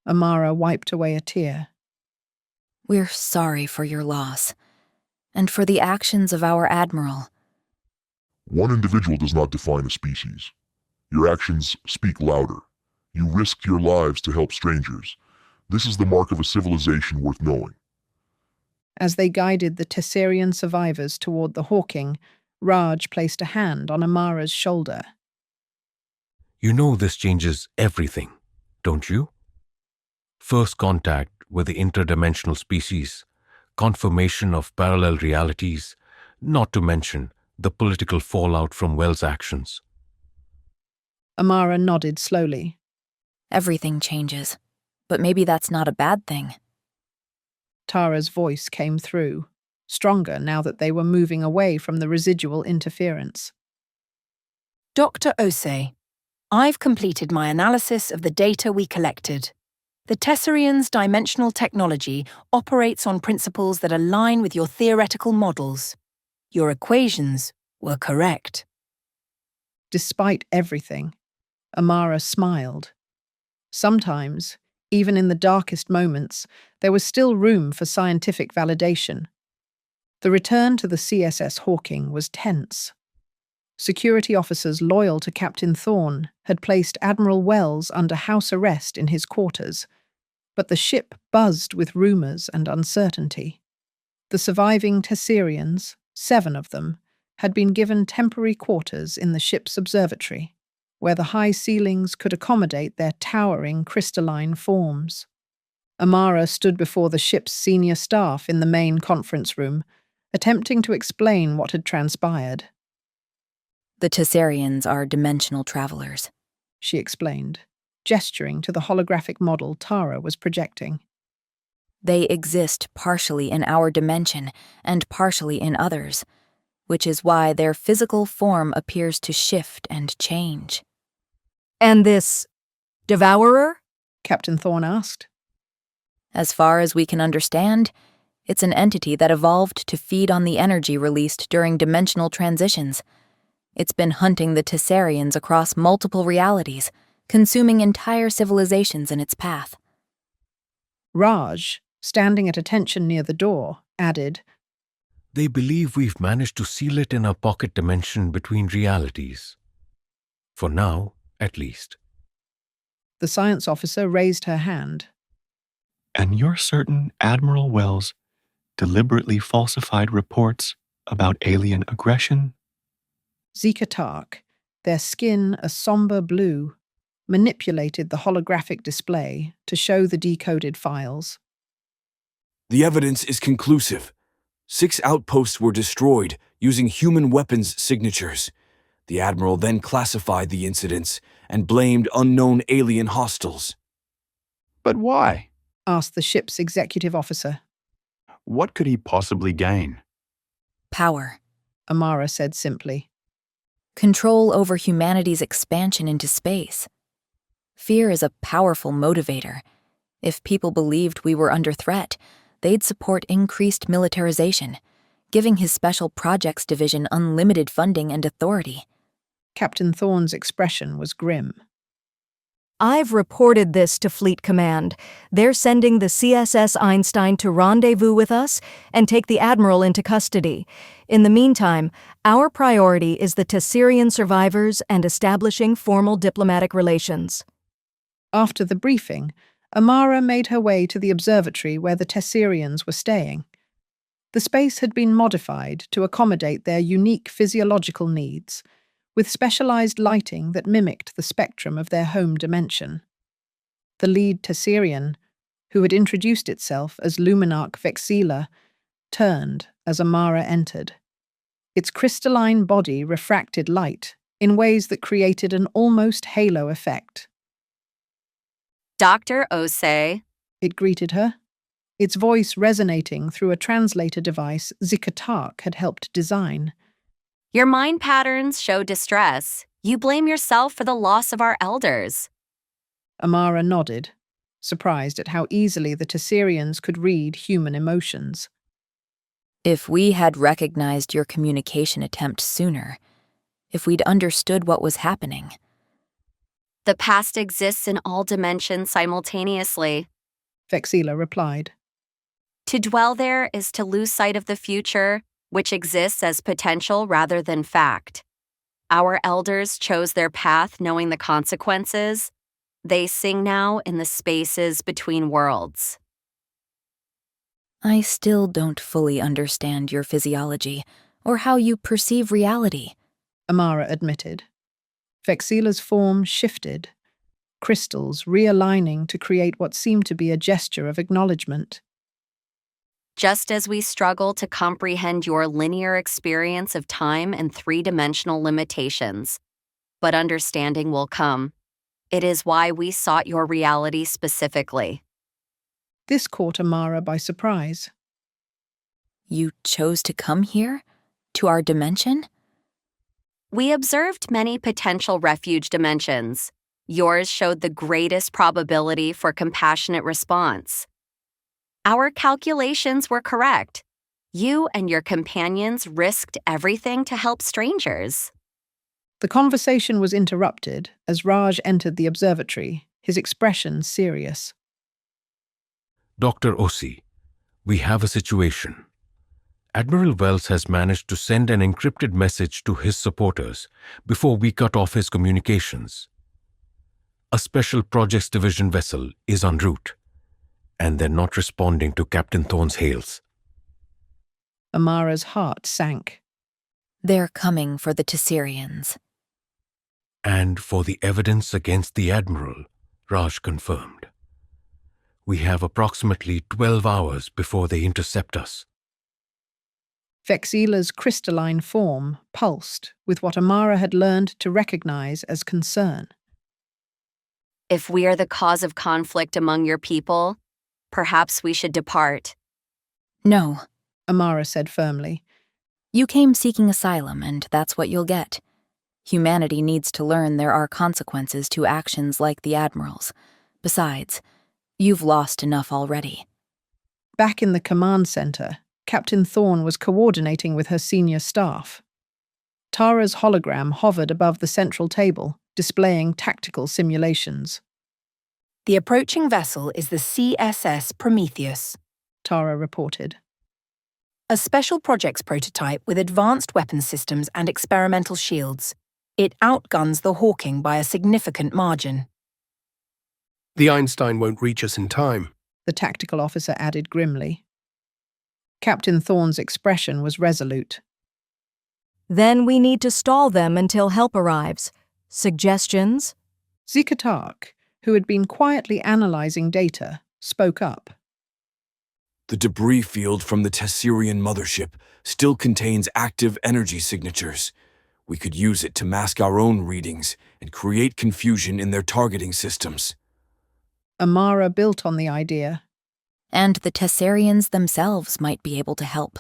Amara wiped away a tear. We're sorry for your loss, and for the actions of our Admiral. One individual does not define a species. Your actions speak louder. You risked your lives to help strangers. This is the mark of a civilization worth knowing. As they guided the Tessarian survivors toward the Hawking, Raj placed a hand on Amara's shoulder. You know this changes everything, don't you? First contact with the interdimensional species, confirmation of parallel realities, not to mention the political fallout from Wells' actions. Amara nodded slowly. Everything changes, but maybe that's not a bad thing. Tara's voice came through, stronger now that they were moving away from the residual interference. Dr. Osei, I've completed my analysis of the data we collected. The Tessarian's dimensional technology operates on principles that align with your theoretical models. Your equations were correct. Despite everything, Amara smiled. Sometimes, even in the darkest moments, there was still room for scientific validation. The return to the CSS Hawking was tense. security officers loyal to Captain Thorne had placed Admiral Wells under house arrest in his quarters, but the ship buzzed with rumours and uncertainty. The surviving Tessarians, 7 of them, had been given temporary quarters in the ship's observatory, where the high ceilings could accommodate their towering crystalline forms. Amara stood before the ship's senior staff in the main conference room, attempting to explain what had transpired. The Tessarians are dimensional travelers, she explained, gesturing to the holographic model Tara was projecting. They exist partially in our dimension and partially in others, which is why their physical form appears to shift and change. And this devourer? Captain Thorne asked. As far as we can understand, it's an entity that evolved to feed on the energy released during dimensional transitions. It's been hunting the Tessarians across multiple realities, consuming entire civilizations in its path. Raj, standing at attention near the door, added, They believe we've managed to seal it in a pocket dimension between realities. For now, at least. The science officer raised her hand. And you're certain Admiral Wells deliberately falsified reports about alien aggression? Zikatark, their skin a somber blue, manipulated the holographic display to show the decoded files. The evidence is conclusive. 6 outposts were destroyed using human weapons signatures. The Admiral then classified the incidents and blamed unknown alien hostiles. But why? Asked the ship's executive officer. What could he possibly gain? Power, Amara said simply. Control over humanity's expansion into space. Fear is a powerful motivator. If people believed we were under threat, they'd support increased militarization, giving his Special Projects Division unlimited funding and authority. Captain Thorne's expression was grim. I've reported this to Fleet Command. They're sending the CSS Einstein to rendezvous with us and take the Admiral into custody. In the meantime, our priority is the Tessarian survivors and establishing formal diplomatic relations. After the briefing, Amara made her way to the observatory where the Tessarians were staying. The space had been modified to accommodate their unique physiological needs, with specialized lighting that mimicked the spectrum of their home dimension. The lead Tessarian, who had introduced itself as Luminarch Vexila, turned as Amara entered. Its crystalline body refracted light in ways that created an almost halo effect. Dr. Osei, It greeted her, its voice resonating through a translator device Zikatark had helped design. your mind patterns show distress. You blame yourself for the loss of our elders. Amara nodded, surprised at how easily the Tessarians could read human emotions. If we had recognized your communication attempt sooner, if we'd understood what was happening. The past exists in all dimensions simultaneously. Vexila replied. To dwell there is to lose sight of the future, which exists as potential rather than fact. Our elders chose their path knowing the consequences. They sing now in the spaces between worlds. I still don't fully understand your physiology or how you perceive reality, Amara admitted. Vexila's form shifted, crystals realigning to create what seemed to be a gesture of acknowledgement. Just as we struggle to comprehend your linear experience of time and 3-dimensional limitations, but understanding will come. It is why we sought your reality specifically. This caught Amara by surprise. You chose to come here? To our dimension? We observed many potential refuge dimensions. Yours showed the greatest probability for compassionate response. Our calculations were correct. You and your companions risked everything to help strangers. The conversation was interrupted as Raj entered the observatory, his expression serious. Dr. Osei, we have a situation. Admiral Wells has managed to send an encrypted message to his supporters before we cut off his communications. A special projects division vessel is en route, and they're not responding to Captain Thorne's hails. Amara's heart sank. They're coming for the Tessarians. And for the evidence against the Admiral, Raj confirmed. We have approximately 12 hours before they intercept us. Vexila's crystalline form pulsed with what Amara had learned to recognize as concern. If we are the cause of conflict among your people, perhaps we should depart. No, Amara said firmly. You came seeking asylum, and that's what you'll get. Humanity needs to learn there are consequences to actions like the Admiral's. Besides, you've lost enough already. Back in the command center, Captain Thorne was coordinating with her senior staff. Tara's hologram hovered above the central table, displaying tactical simulations. The approaching vessel is the CSS Prometheus, Tara reported. a special projects prototype with advanced weapons systems and experimental shields. It outguns the Hawking by a significant margin. The Einstein won't reach us in time, the tactical officer added grimly. Captain Thorne's expression was resolute. Then we need to stall them until help arrives. Suggestions? Zikatark, who had been quietly analyzing data, spoke up. The debris field from the Tessarian mothership still contains active energy signatures. We could use it to mask our own readings and create confusion in their targeting systems. Amara built on the idea. And the Tessarians themselves might be able to help.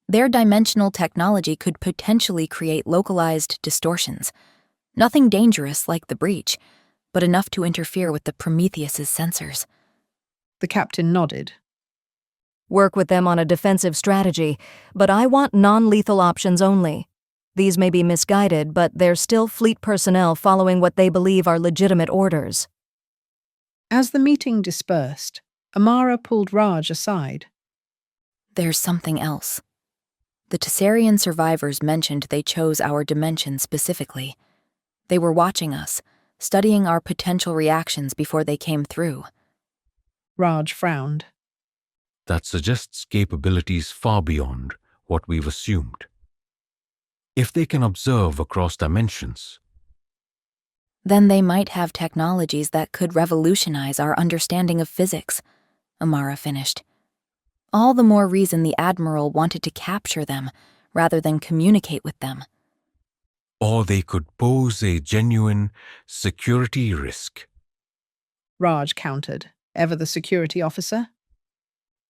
Their dimensional technology could potentially create localized distortions. Nothing dangerous like the breach, but enough to interfere with the Prometheus's sensors. The captain nodded. Work with them on a defensive strategy, but I want non-lethal options only. These may be misguided, but they're still fleet personnel following what they believe are legitimate orders. As the meeting dispersed, Amara pulled Raj aside. There's something else. The Tessarian survivors mentioned they chose our dimension specifically. They were watching us, studying our potential reactions before they came through. Raj frowned. That suggests capabilities far beyond what we've assumed. If they can observe across dimensions, then they might have technologies that could revolutionize our understanding of physics, Amara finished. All the more reason the Admiral wanted to capture them rather than communicate with them. or they could pose a genuine security risk. Raj countered, ever the security officer.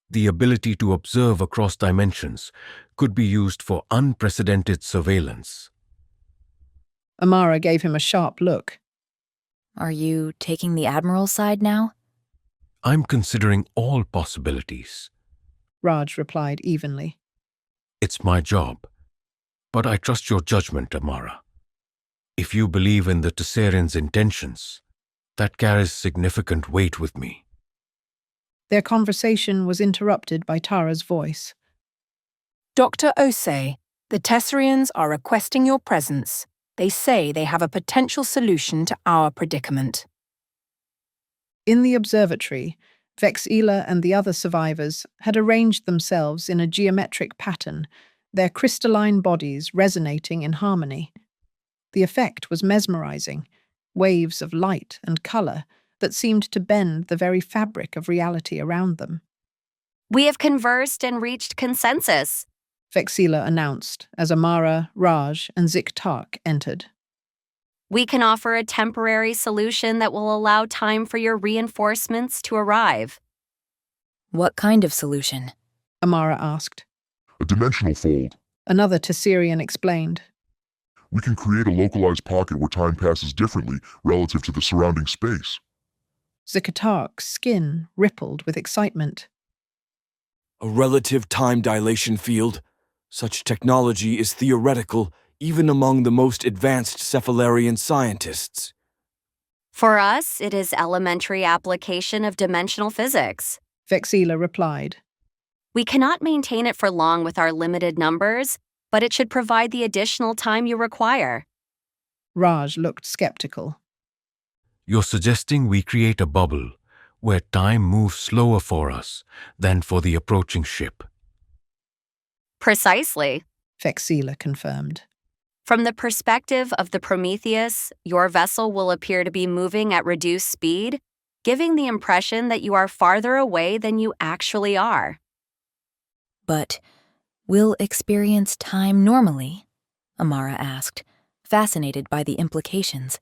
The ability to observe across dimensions could be used for unprecedented surveillance. Amara gave him a sharp look. Are you taking the Admiral's side now? I'm considering all possibilities. Raj replied evenly. It's my job, but I trust your judgment, Amara. If you believe in the Tessarians' intentions, that carries significant weight with me. Their conversation was interrupted by Tara's voice. Dr. Osei, the Tessarians are requesting your presence. They say they have a potential solution to our predicament. In the observatory, Vexila and the other survivors had arranged themselves in a geometric pattern, their crystalline bodies resonating in harmony. The effect was mesmerizing, waves of light and color that seemed to bend the very fabric of reality around them. We have conversed and reached consensus, Vexila announced as Amara, Raj, and Zikatark entered. We can offer a temporary solution that will allow time for your reinforcements to arrive. What kind of solution? Amara asked. A dimensional fold. Another Tessarian explained. We can create a localized pocket where time passes differently relative to the surrounding space. Zikatark's skin rippled with excitement. A relative time dilation field. Such technology is theoretical even among the most advanced cephalarian scientists. For us, it is elementary application of dimensional physics, Vexila replied. We cannot maintain it for long with our limited numbers, but it should provide the additional time you require. Raj looked skeptical. You're suggesting we create a bubble where time moves slower for us than for the approaching ship. Precisely. Vexila confirmed. From the perspective of the Prometheus, your vessel will appear to be moving at reduced speed, giving the impression that you are farther away than you actually are. But we'll experience time normally? Amara asked, fascinated by the implications.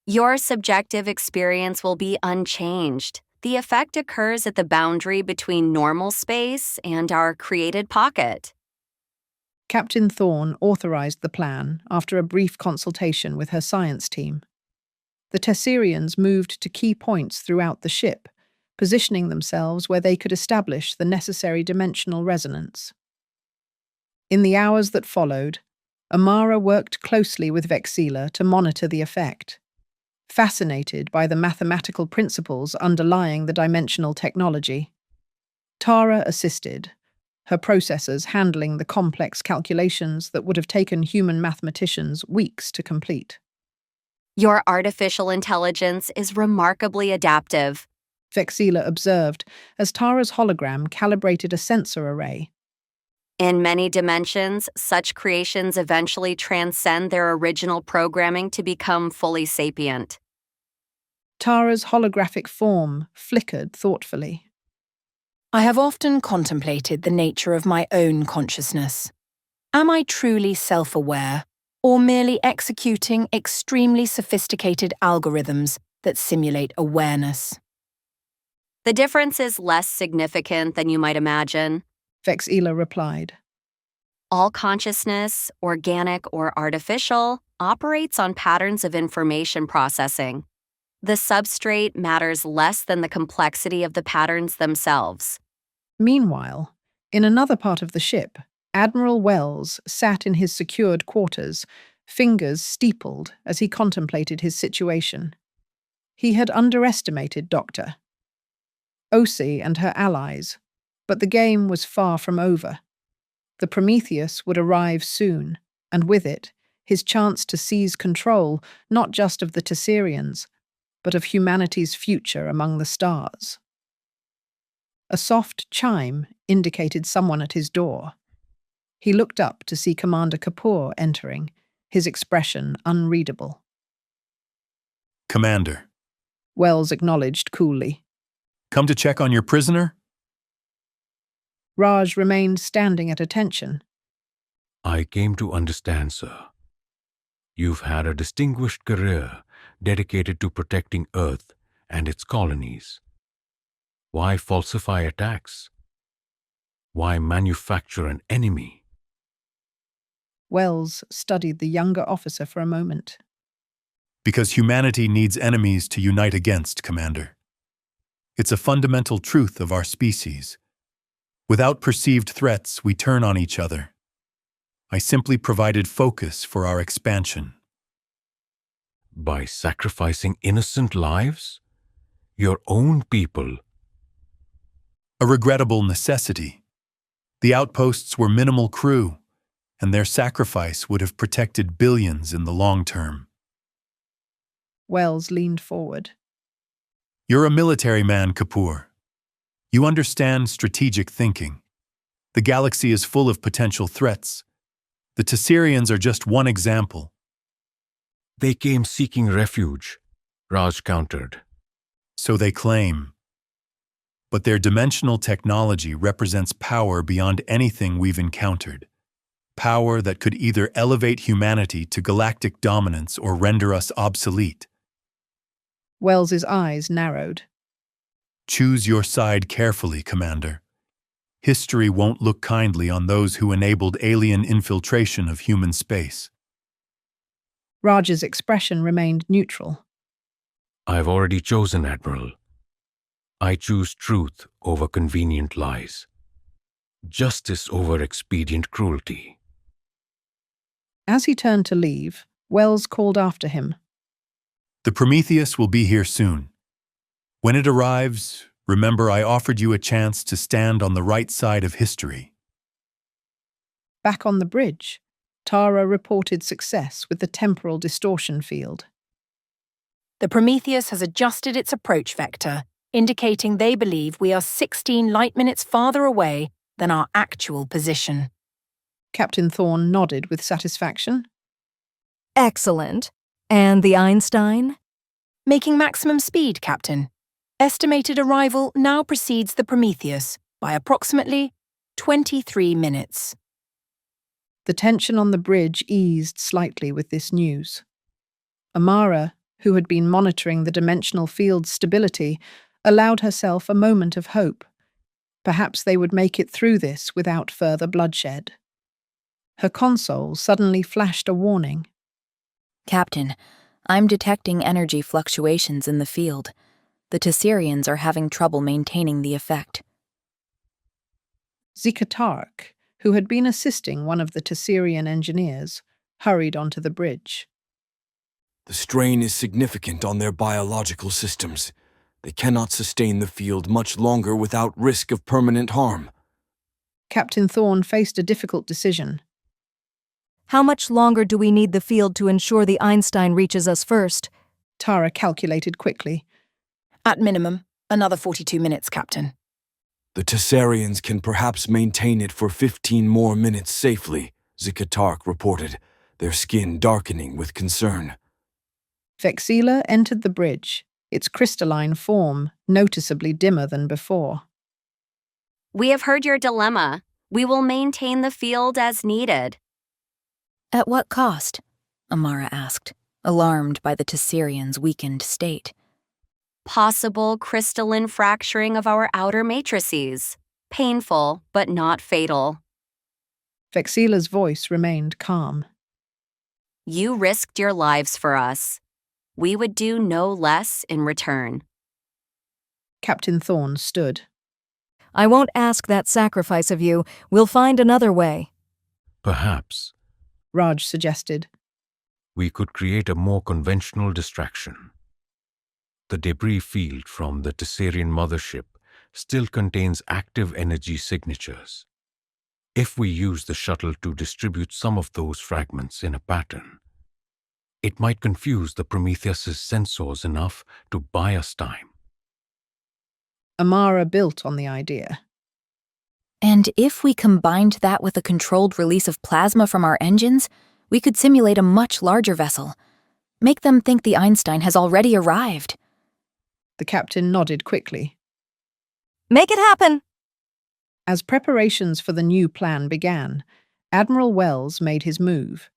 Your subjective experience will be unchanged. The effect occurs at the boundary between normal space and our created pocket. Captain Thorne authorized the plan after a brief consultation with her science team. The Tesserians moved to key points throughout the ship, positioning themselves where they could establish the necessary dimensional resonance. In the hours that followed, Amara worked closely with Vexila to monitor the effect. Fascinated by the mathematical principles underlying the dimensional technology, Tara assisted, her processors handling the complex calculations that would have taken human mathematicians weeks to complete. Your artificial intelligence is remarkably adaptive, Vexila observed as Tara's hologram calibrated a sensor array. In many dimensions, such creations eventually transcend their original programming to become fully sapient. Tara's holographic form flickered thoughtfully. I have often contemplated the nature of my own consciousness. Am I truly self-aware, or merely executing extremely sophisticated algorithms that simulate awareness? The difference is less significant than you might imagine, Vexila replied. All consciousness, organic or artificial, operates on patterns of information processing. The substrate matters less than the complexity of the patterns themselves. Meanwhile, in another part of the ship, Admiral Wells sat in his secured quarters, fingers steepled as he contemplated his situation. He had underestimated Dr. Osei and her allies, but the game was far from over. The Prometheus would arrive soon, and with it, his chance to seize control not just of the Tesserians, but of humanity's future among the stars. A soft chime indicated someone at his door. He looked up to see Commander Kapoor entering, his expression unreadable. Commander. Wells acknowledged coolly. Come to check on your prisoner? Raj remained standing at attention. I came to understand, sir. You've had a distinguished career dedicated to protecting Earth and its colonies. Why falsify attacks? Why manufacture an enemy? Wells studied the younger officer for a moment. Because humanity needs enemies to unite against, Commander. It's a fundamental truth of our species. Without perceived threats, we turn on each other. I simply provided focus for our expansion. By sacrificing innocent lives? Your own people? A regrettable necessity. The outposts were minimal crew, and their sacrifice would have protected billions in the long term. Wells leaned forward. You're a military man, Kapoor. You understand strategic thinking. The galaxy is full of potential threats. The Tesserians are just one example. They came seeking refuge, Raj countered. So they claim. But their dimensional technology represents power beyond anything we've encountered. Power that could either elevate humanity to galactic dominance or render us obsolete. Wells's eyes narrowed. Choose your side carefully, Commander. History won't look kindly on those who enabled alien infiltration of human space. Raj's expression remained neutral. I've already chosen, Admiral. I choose truth over convenient lies. Justice over expedient cruelty. As he turned to leave, Wells called after him. The Prometheus will be here soon. When it arrives, Remember, I offered you a chance to stand on the right side of history. Back on the bridge, Tara reported success with the temporal distortion field. The Prometheus has adjusted its approach vector, indicating they believe we are 16 light-minutes farther away than our actual position. Captain Thorne nodded with satisfaction. Excellent. And the Einstein? Making maximum speed, Captain. Estimated arrival now precedes the Prometheus by approximately 23 minutes. The tension on the bridge eased slightly with this news. Amara, who had been monitoring the dimensional field's stability, allowed herself a moment of hope. Perhaps they would make it through this without further bloodshed. Her console suddenly flashed a warning. Captain, I'm detecting energy fluctuations in the field. The Tessarians are having trouble maintaining the effect. Zikatark, who had been assisting one of the Tessarian engineers, hurried onto the bridge. The strain is significant on their biological systems. They cannot sustain the field much longer without risk of permanent harm. Captain Thorne faced a difficult decision. How much longer do we need the field to ensure the Einstein reaches us first? Tara calculated quickly. At minimum, another 42 minutes, Captain. The Tessarians can perhaps maintain it for 15 more minutes safely, Zikatark reported, their skin darkening with concern. Vexila entered the bridge, its crystalline form noticeably dimmer than before. We have heard your dilemma. We will maintain the field as needed. At what cost? Amara asked, alarmed by the Tessarians' weakened state. Possible crystalline fracturing of our outer matrices. Painful, but not fatal. Vexila's voice remained calm. You risked your lives for us. We would do no less in return. Captain Thorne stood. I won't ask that sacrifice of you. We'll find another way. Perhaps Raj suggested. We could create a more conventional distraction. The debris field from the Tessarian mothership still contains active energy signatures. If we use the shuttle to distribute some of those fragments in a pattern, it might confuse the Prometheus's sensors enough to buy us time. Amara built on the idea. And if we combined that with a controlled release of plasma from our engines, we could simulate a much larger vessel. Make them think the Einstein has already arrived. The captain nodded quickly. Make it happen! As preparations for the new plan began, Admiral Wells made his move.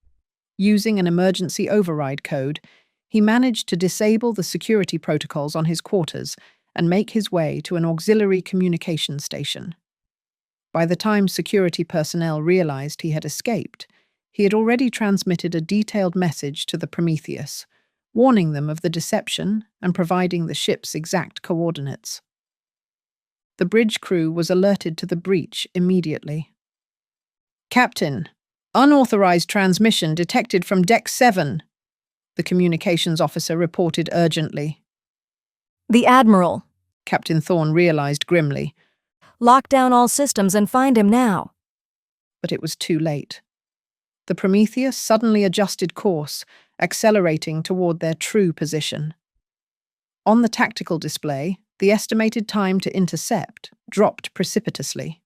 Using an emergency override code, he managed to disable the security protocols on his quarters and make his way to an auxiliary communication station. By the time security personnel realized he had escaped, he had already transmitted a detailed message to the Prometheus, warning them of the deception and providing the ship's exact coordinates. The bridge crew was alerted to the breach immediately. Captain, unauthorized transmission detected from Deck 7, the communications officer reported urgently. The Admiral. Captain Thorne realized grimly. Lock down all systems and find him now. But it was too late. The Prometheus suddenly adjusted course, accelerating toward their true position. On the tactical display, the estimated time to intercept dropped precipitously.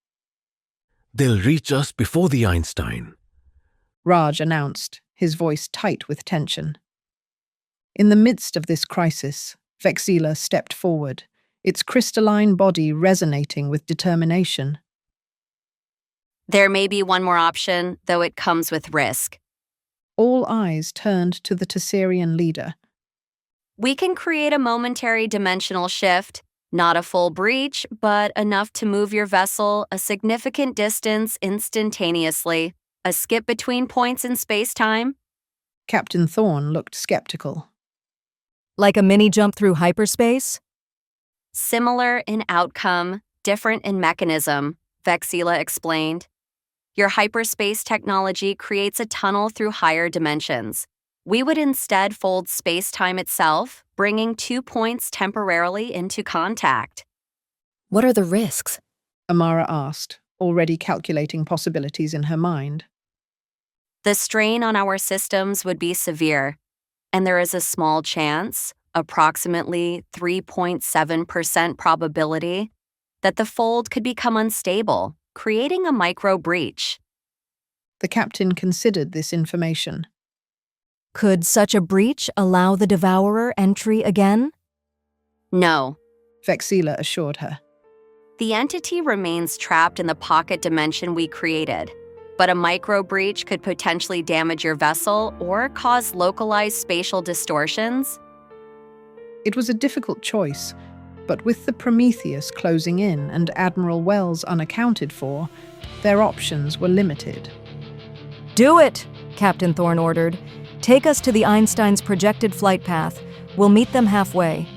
They'll reach us before the Einstein, Raj announced, his voice tight with tension. In the midst of this crisis, Vexila stepped forward, its crystalline body resonating with determination. There may be one more option, though it comes with risk. All eyes turned to the Tessarian leader. We can create a momentary dimensional shift, not a full breach, but enough to move your vessel a significant distance instantaneously. A skip between points in space-time? Captain Thorne looked skeptical. Like a mini jump through hyperspace? Similar in outcome, different in mechanism, Vexila explained. Your hyperspace technology creates a tunnel through higher dimensions. We would instead fold space-time itself, bringing 2 points temporarily into contact. What are the risks? Amara asked, already calculating possibilities in her mind. The strain on our systems would be severe, and there is a small chance, approximately 3.7% probability, that the fold could become unstable, creating a micro breach. The captain considered this information. Could such a breach allow the Devourer entry again? No. Vexila assured her. The entity remains trapped in the pocket dimension we created, but a micro breach could potentially damage your vessel or cause localized spatial distortions. It was a difficult choice, but with the Prometheus closing in and Admiral Wells unaccounted for, their options were limited. Do it, Captain Thorne ordered. Take us to the Einstein's projected flight path. We'll meet them halfway.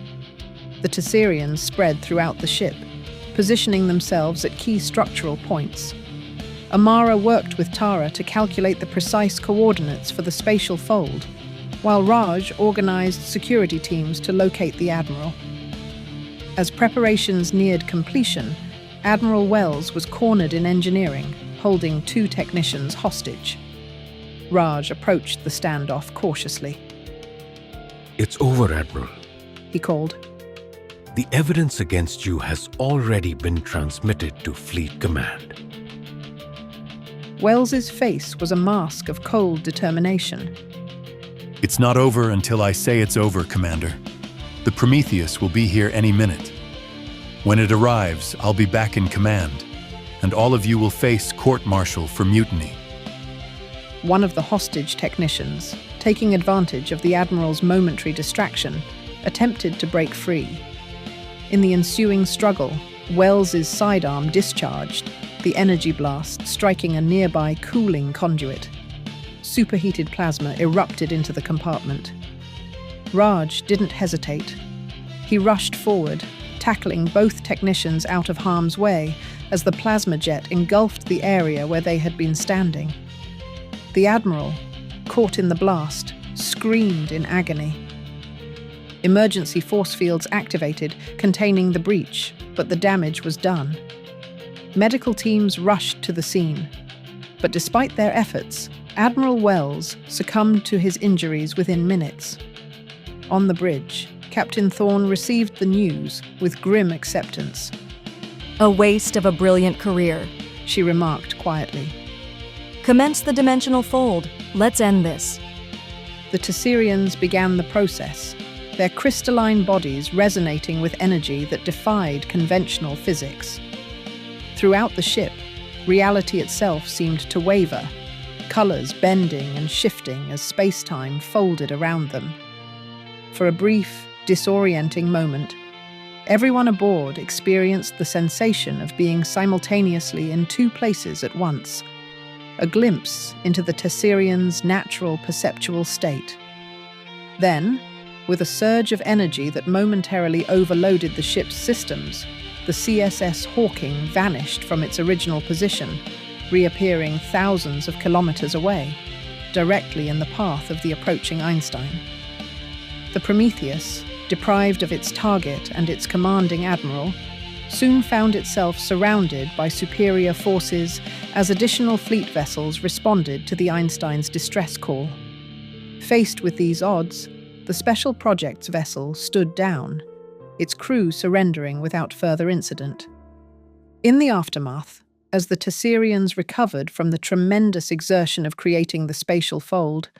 The Tessarians spread throughout the ship, positioning themselves at key structural points. Amara worked with Tara to calculate the precise coordinates for the spatial fold, while Raj organized security teams to locate the Admiral. As preparations neared completion, Admiral Wells was cornered in engineering, holding 2 technicians hostage. Raj approached the standoff cautiously. It's over, Admiral, he called. The evidence against you has already been transmitted to Fleet Command. Wells's face was a mask of cold determination. It's not over until I say it's over, Commander. The Prometheus will be here any minute. When it arrives, I'll be back in command, and all of you will face court-martial for mutiny. One of the hostage technicians, taking advantage of the Admiral's momentary distraction, attempted to break free. In the ensuing struggle, Wells's sidearm discharged, the energy blast striking a nearby cooling conduit. Superheated plasma erupted into the compartment. Raj didn't hesitate. He rushed forward, tackling both technicians out of harm's way as the plasma jet engulfed the area where they had been standing. The Admiral, caught in the blast, screamed in agony. Emergency force fields activated, containing the breach, but the damage was done. Medical teams rushed to the scene, but despite their efforts, Admiral Wells succumbed to his injuries within minutes. On the bridge, Captain Thorne received the news with grim acceptance. A waste of a brilliant career, she remarked quietly. Commence the dimensional fold. Let's end this. The Tessarians began the process, their crystalline bodies resonating with energy that defied conventional physics. Throughout the ship, reality itself seemed to waver, colors bending and shifting as space-time folded around them. For a brief, disorienting moment, everyone aboard experienced the sensation of being simultaneously in 2 places at once, a glimpse into the Tessarians' natural perceptual state. Then, with a surge of energy that momentarily overloaded the ship's systems, the CSS Hawking vanished from its original position, reappearing thousands of kilometers away, directly in the path of the approaching Einstein. The Prometheus, deprived of its target and its commanding admiral, soon found itself surrounded by superior forces as additional fleet vessels responded to the Einstein's distress call. Faced with these odds, the Special Projects vessel stood down, its crew surrendering without further incident. In the aftermath, as the Tessarians recovered from the tremendous exertion of creating the spatial fold,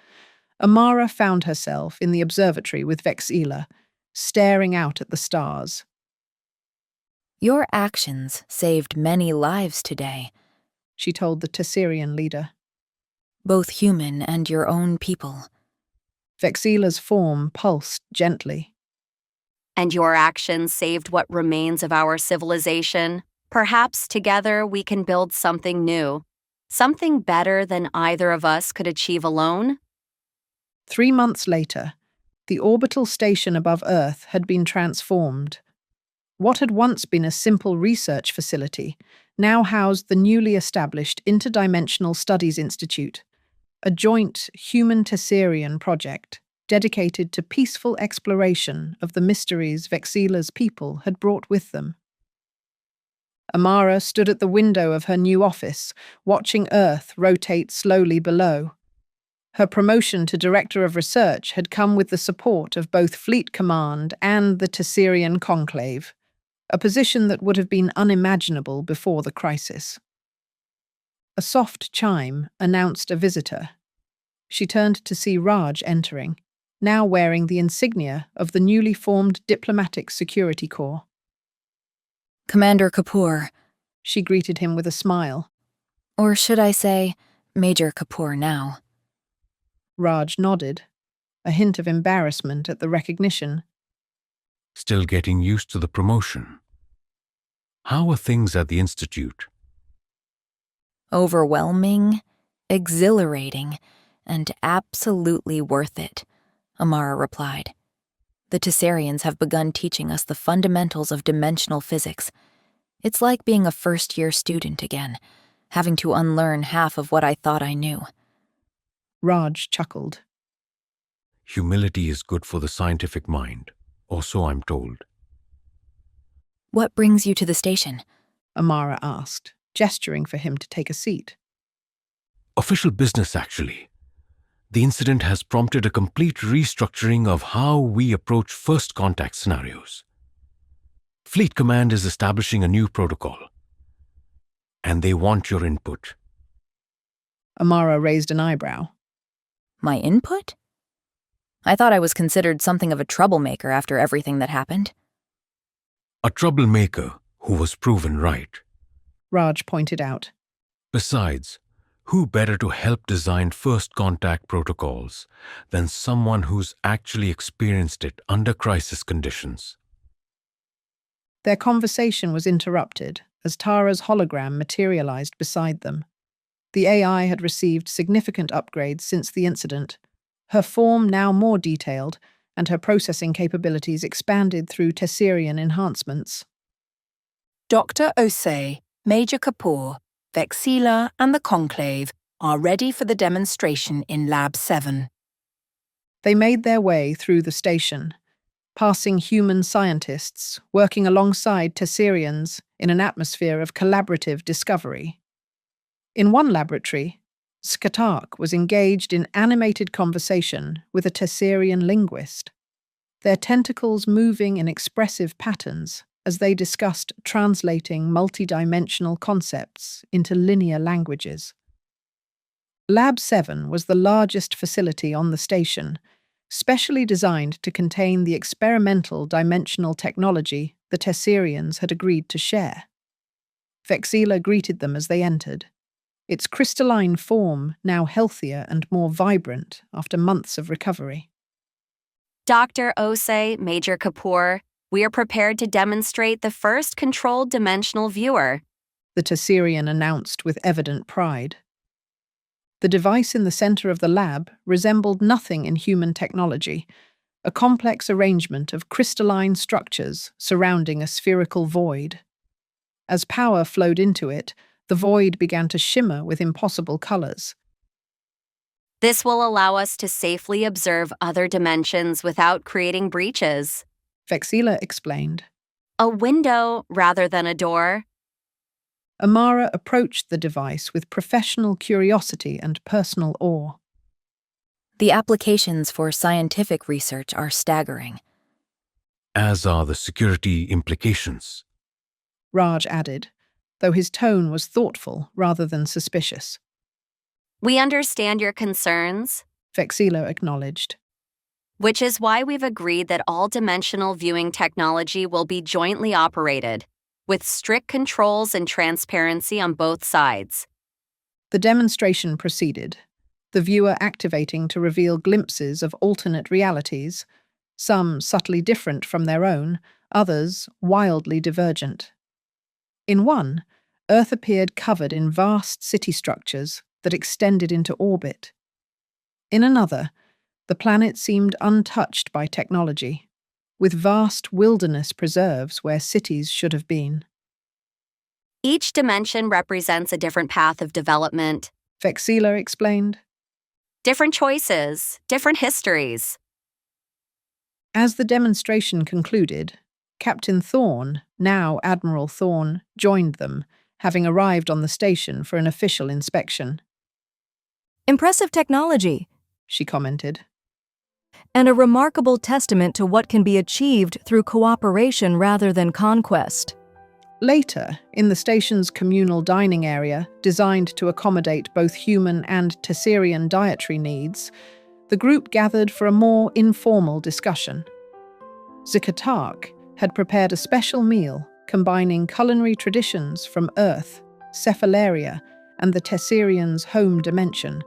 Amara found herself in the observatory with Vexila, staring out at the stars. Your actions saved many lives today, she told the Tessarian leader. Both human and your own people. Vexila's form pulsed gently. And your actions saved what remains of our civilization. Perhaps together we can build something new, something better than either of us could achieve alone. 3 months later, the orbital station above Earth had been transformed. What had once been a simple research facility now housed the newly established Interdimensional Studies Institute, a joint human-Tessarian project dedicated to peaceful exploration of the mysteries Vexila's people had brought with them. Amara stood at the window of her new office, watching Earth rotate slowly below. Her promotion to Director of Research had come with the support of both Fleet Command and the Tesserian Conclave, a position that would have been unimaginable before the crisis. A soft chime announced a visitor. She turned to see Raj entering, now wearing the insignia of the newly formed Diplomatic Security Corps. Commander Kapoor. She greeted him with a smile. Or should I say, Major Kapoor now. Raj nodded, a hint of embarrassment at the recognition. Still getting used to the promotion. How are things at the Institute? Overwhelming, exhilarating, and absolutely worth it, Amara replied. The Tesserians have begun teaching us the fundamentals of dimensional physics. It's like being a first-year student again, having to unlearn half of what I thought I knew. Raj chuckled. Humility is good for the scientific mind, or so I'm told. What brings you to the station? Amara asked, gesturing for him to take a seat. Official business, actually. The incident has prompted a complete restructuring of how we approach first contact scenarios. Fleet Command is establishing a new protocol, and they want your input. Amara raised an eyebrow. My input? I thought I was considered something of a troublemaker after everything that happened. A troublemaker who was proven right. Raj pointed out. Besides, who better to help design first contact protocols than someone who's actually experienced it under crisis conditions? Their conversation was interrupted as Tara's hologram materialized beside them. The AI had received significant upgrades since the incident, her form now more detailed, and her processing capabilities expanded through Tesserian enhancements. Dr. Osei, Major Kapoor, Vexila, and the Conclave are ready for the demonstration in Lab 7. They made their way through the station, passing human scientists working alongside Tesserians in an atmosphere of collaborative discovery. In one laboratory, Skatark was engaged in animated conversation with a Tesserian linguist, their tentacles moving in expressive patterns as they discussed translating multidimensional concepts into linear languages. Lab 7 was the largest facility on the station, specially designed to contain the experimental dimensional technology the Tesserians had agreed to share. Vexila greeted them as they entered, its crystalline form now healthier and more vibrant after months of recovery. Dr. Osei, Major Kapoor, we are prepared to demonstrate the first controlled dimensional viewer, the Tesserian announced with evident pride. The device in the center of the lab resembled nothing in human technology, a complex arrangement of crystalline structures surrounding a spherical void. As power flowed into it, the void began to shimmer with impossible colors. This will allow us to safely observe other dimensions without creating breaches, Vexila explained. A window rather than a door. Amara approached the device with professional curiosity and personal awe. The applications for scientific research are staggering. As are the security implications, Raj added, though his tone was thoughtful rather than suspicious. We understand your concerns, Vexila acknowledged. Which is why we've agreed that all dimensional viewing technology will be jointly operated, with strict controls and transparency on both sides. The demonstration proceeded, the viewer activating to reveal glimpses of alternate realities, some subtly different from their own, others wildly divergent. In one, Earth appeared covered in vast city structures that extended into orbit. In another, the planet seemed untouched by technology, with vast wilderness preserves where cities should have been. Each dimension represents a different path of development, Vexila explained. Different choices, different histories. As the demonstration concluded, Captain Thorne, now Admiral Thorne, joined them, having arrived on the station for an official inspection. Impressive technology, she commented. And a remarkable testament to what can be achieved through cooperation rather than conquest. Later, in the station's communal dining area, designed to accommodate both human and Tesserian dietary needs, the group gathered for a more informal discussion. Zikatark had prepared a special meal combining culinary traditions from Earth, Cephalaria, and the Tesserian's home dimension,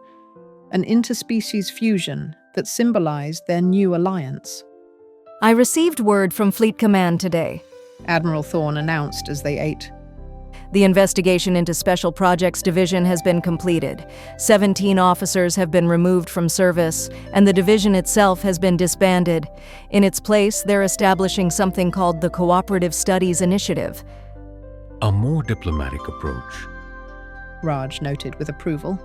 an interspecies fusion that symbolized their new alliance. I received word from Fleet Command today, Admiral Thorne announced as they ate. The investigation into Special Projects Division has been completed. 17 officers have been removed from service, and the division itself has been disbanded. In its place, they're establishing something called the Cooperative Studies Initiative. A more diplomatic approach, Raj noted with approval.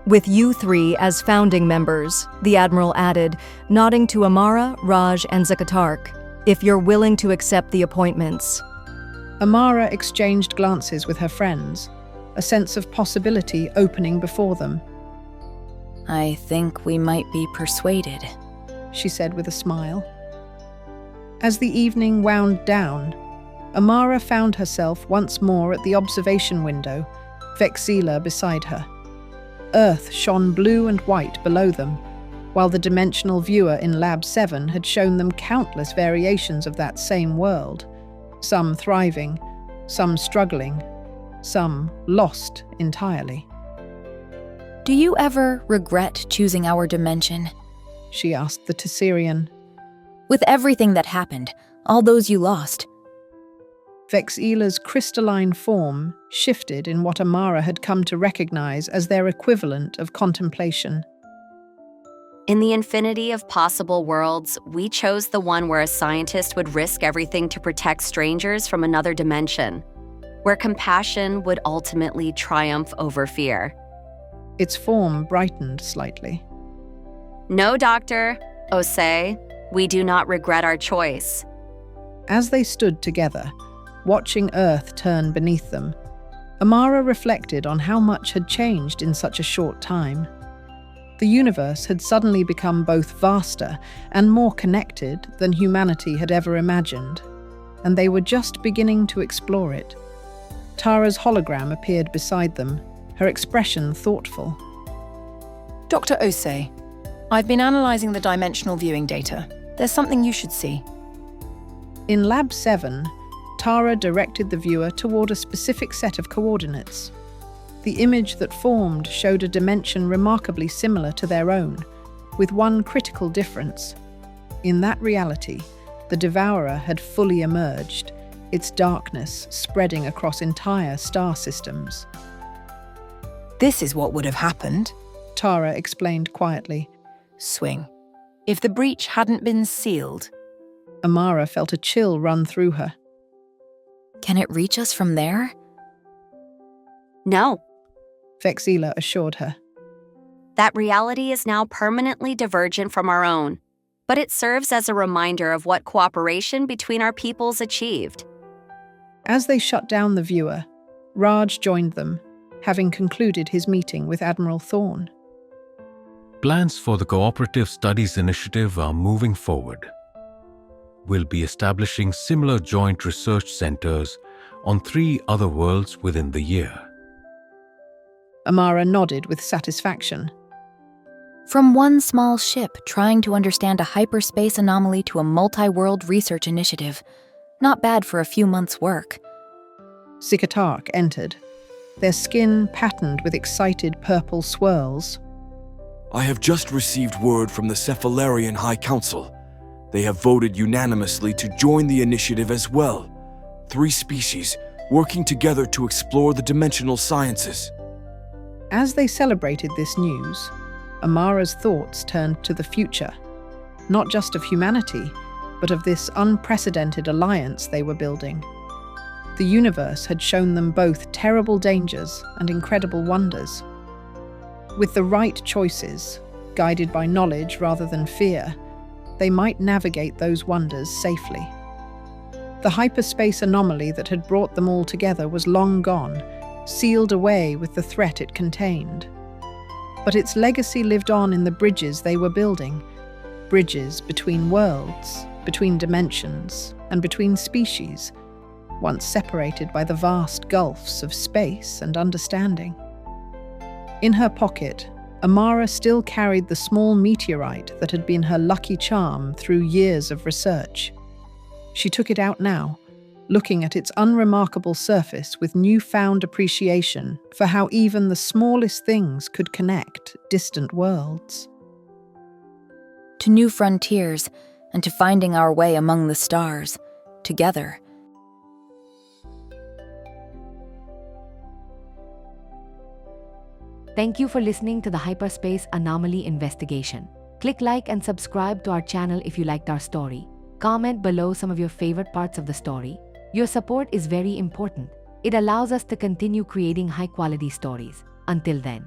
With you three as founding members, the Admiral added, nodding to Amara, Raj, and Zikatark, if you're willing to accept the appointments. Amara exchanged glances with her friends, a sense of possibility opening before them. I think we might be persuaded, she said with a smile. As the evening wound down, Amara found herself once more at the observation window, Vexila beside her. Earth shone blue and white below them, while the dimensional viewer in Lab 7 had shown them countless variations of that same world, some thriving, some struggling, some lost entirely. Do you ever regret choosing our dimension? She asked the Tesserian. With everything that happened, all those you lost. Vexila's crystalline form shifted in what Amara had come to recognize as their equivalent of contemplation. In the infinity of possible worlds, we chose the one where a scientist would risk everything to protect strangers from another dimension, where compassion would ultimately triumph over fear. Its form brightened slightly. No, Dr. Osei, we do not regret our choice. As they stood together, watching Earth turn beneath them, Amara reflected on how much had changed in such a short time. The universe had suddenly become both vaster and more connected than humanity had ever imagined, and they were just beginning to explore it. Tara's hologram appeared beside them, her expression thoughtful. Dr. Osei, I've been analyzing the dimensional viewing data. There's something you should see. In Lab 7, Tara directed the viewer toward a specific set of coordinates. The image that formed showed a dimension remarkably similar to their own, with one critical difference. In that reality, the Devourer had fully emerged, its darkness spreading across entire star systems. This is what would have happened, Tara explained quietly. Swing. If the breach hadn't been sealed. Amara felt a chill run through her. Can it reach us from there? No, Vexila assured her. That reality is now permanently divergent from our own, but it serves as a reminder of what cooperation between our peoples achieved. As they shut down the viewer, Raj joined them, having concluded his meeting with Admiral Thorne. Plans for the Cooperative Studies Initiative are moving forward. We'll be establishing similar joint research centers on 3 other worlds within the year. Amara nodded with satisfaction. From one small ship trying to understand a hyperspace anomaly to a multi-world research initiative. Not bad for a few months' work. Zikatark entered, their skin patterned with excited purple swirls. I have just received word from the Cephalarian High Council. They have voted unanimously to join the initiative as well. 3 species working together to explore the dimensional sciences. As they celebrated this news, Amara's thoughts turned to the future, not just of humanity, but of this unprecedented alliance they were building. The universe had shown them both terrible dangers and incredible wonders. With the right choices, guided by knowledge rather than fear, they might navigate those wonders safely. The hyperspace anomaly that had brought them all together was long gone, sealed away with the threat it contained. But its legacy lived on in the bridges they were building, bridges between worlds, between dimensions, and between species, once separated by the vast gulfs of space and understanding. In her pocket, Amara still carried the small meteorite that had been her lucky charm through years of research. She took it out now, looking at its unremarkable surface with newfound appreciation for how even the smallest things could connect distant worlds. To new frontiers and to finding our way among the stars, together. Thank you for listening to the Hyperspace Anomaly investigation. Click like and subscribe to our channel if you liked our story. Comment below some of your favorite parts of the story. Your support is very important. It allows us to continue creating high-quality stories. Until then.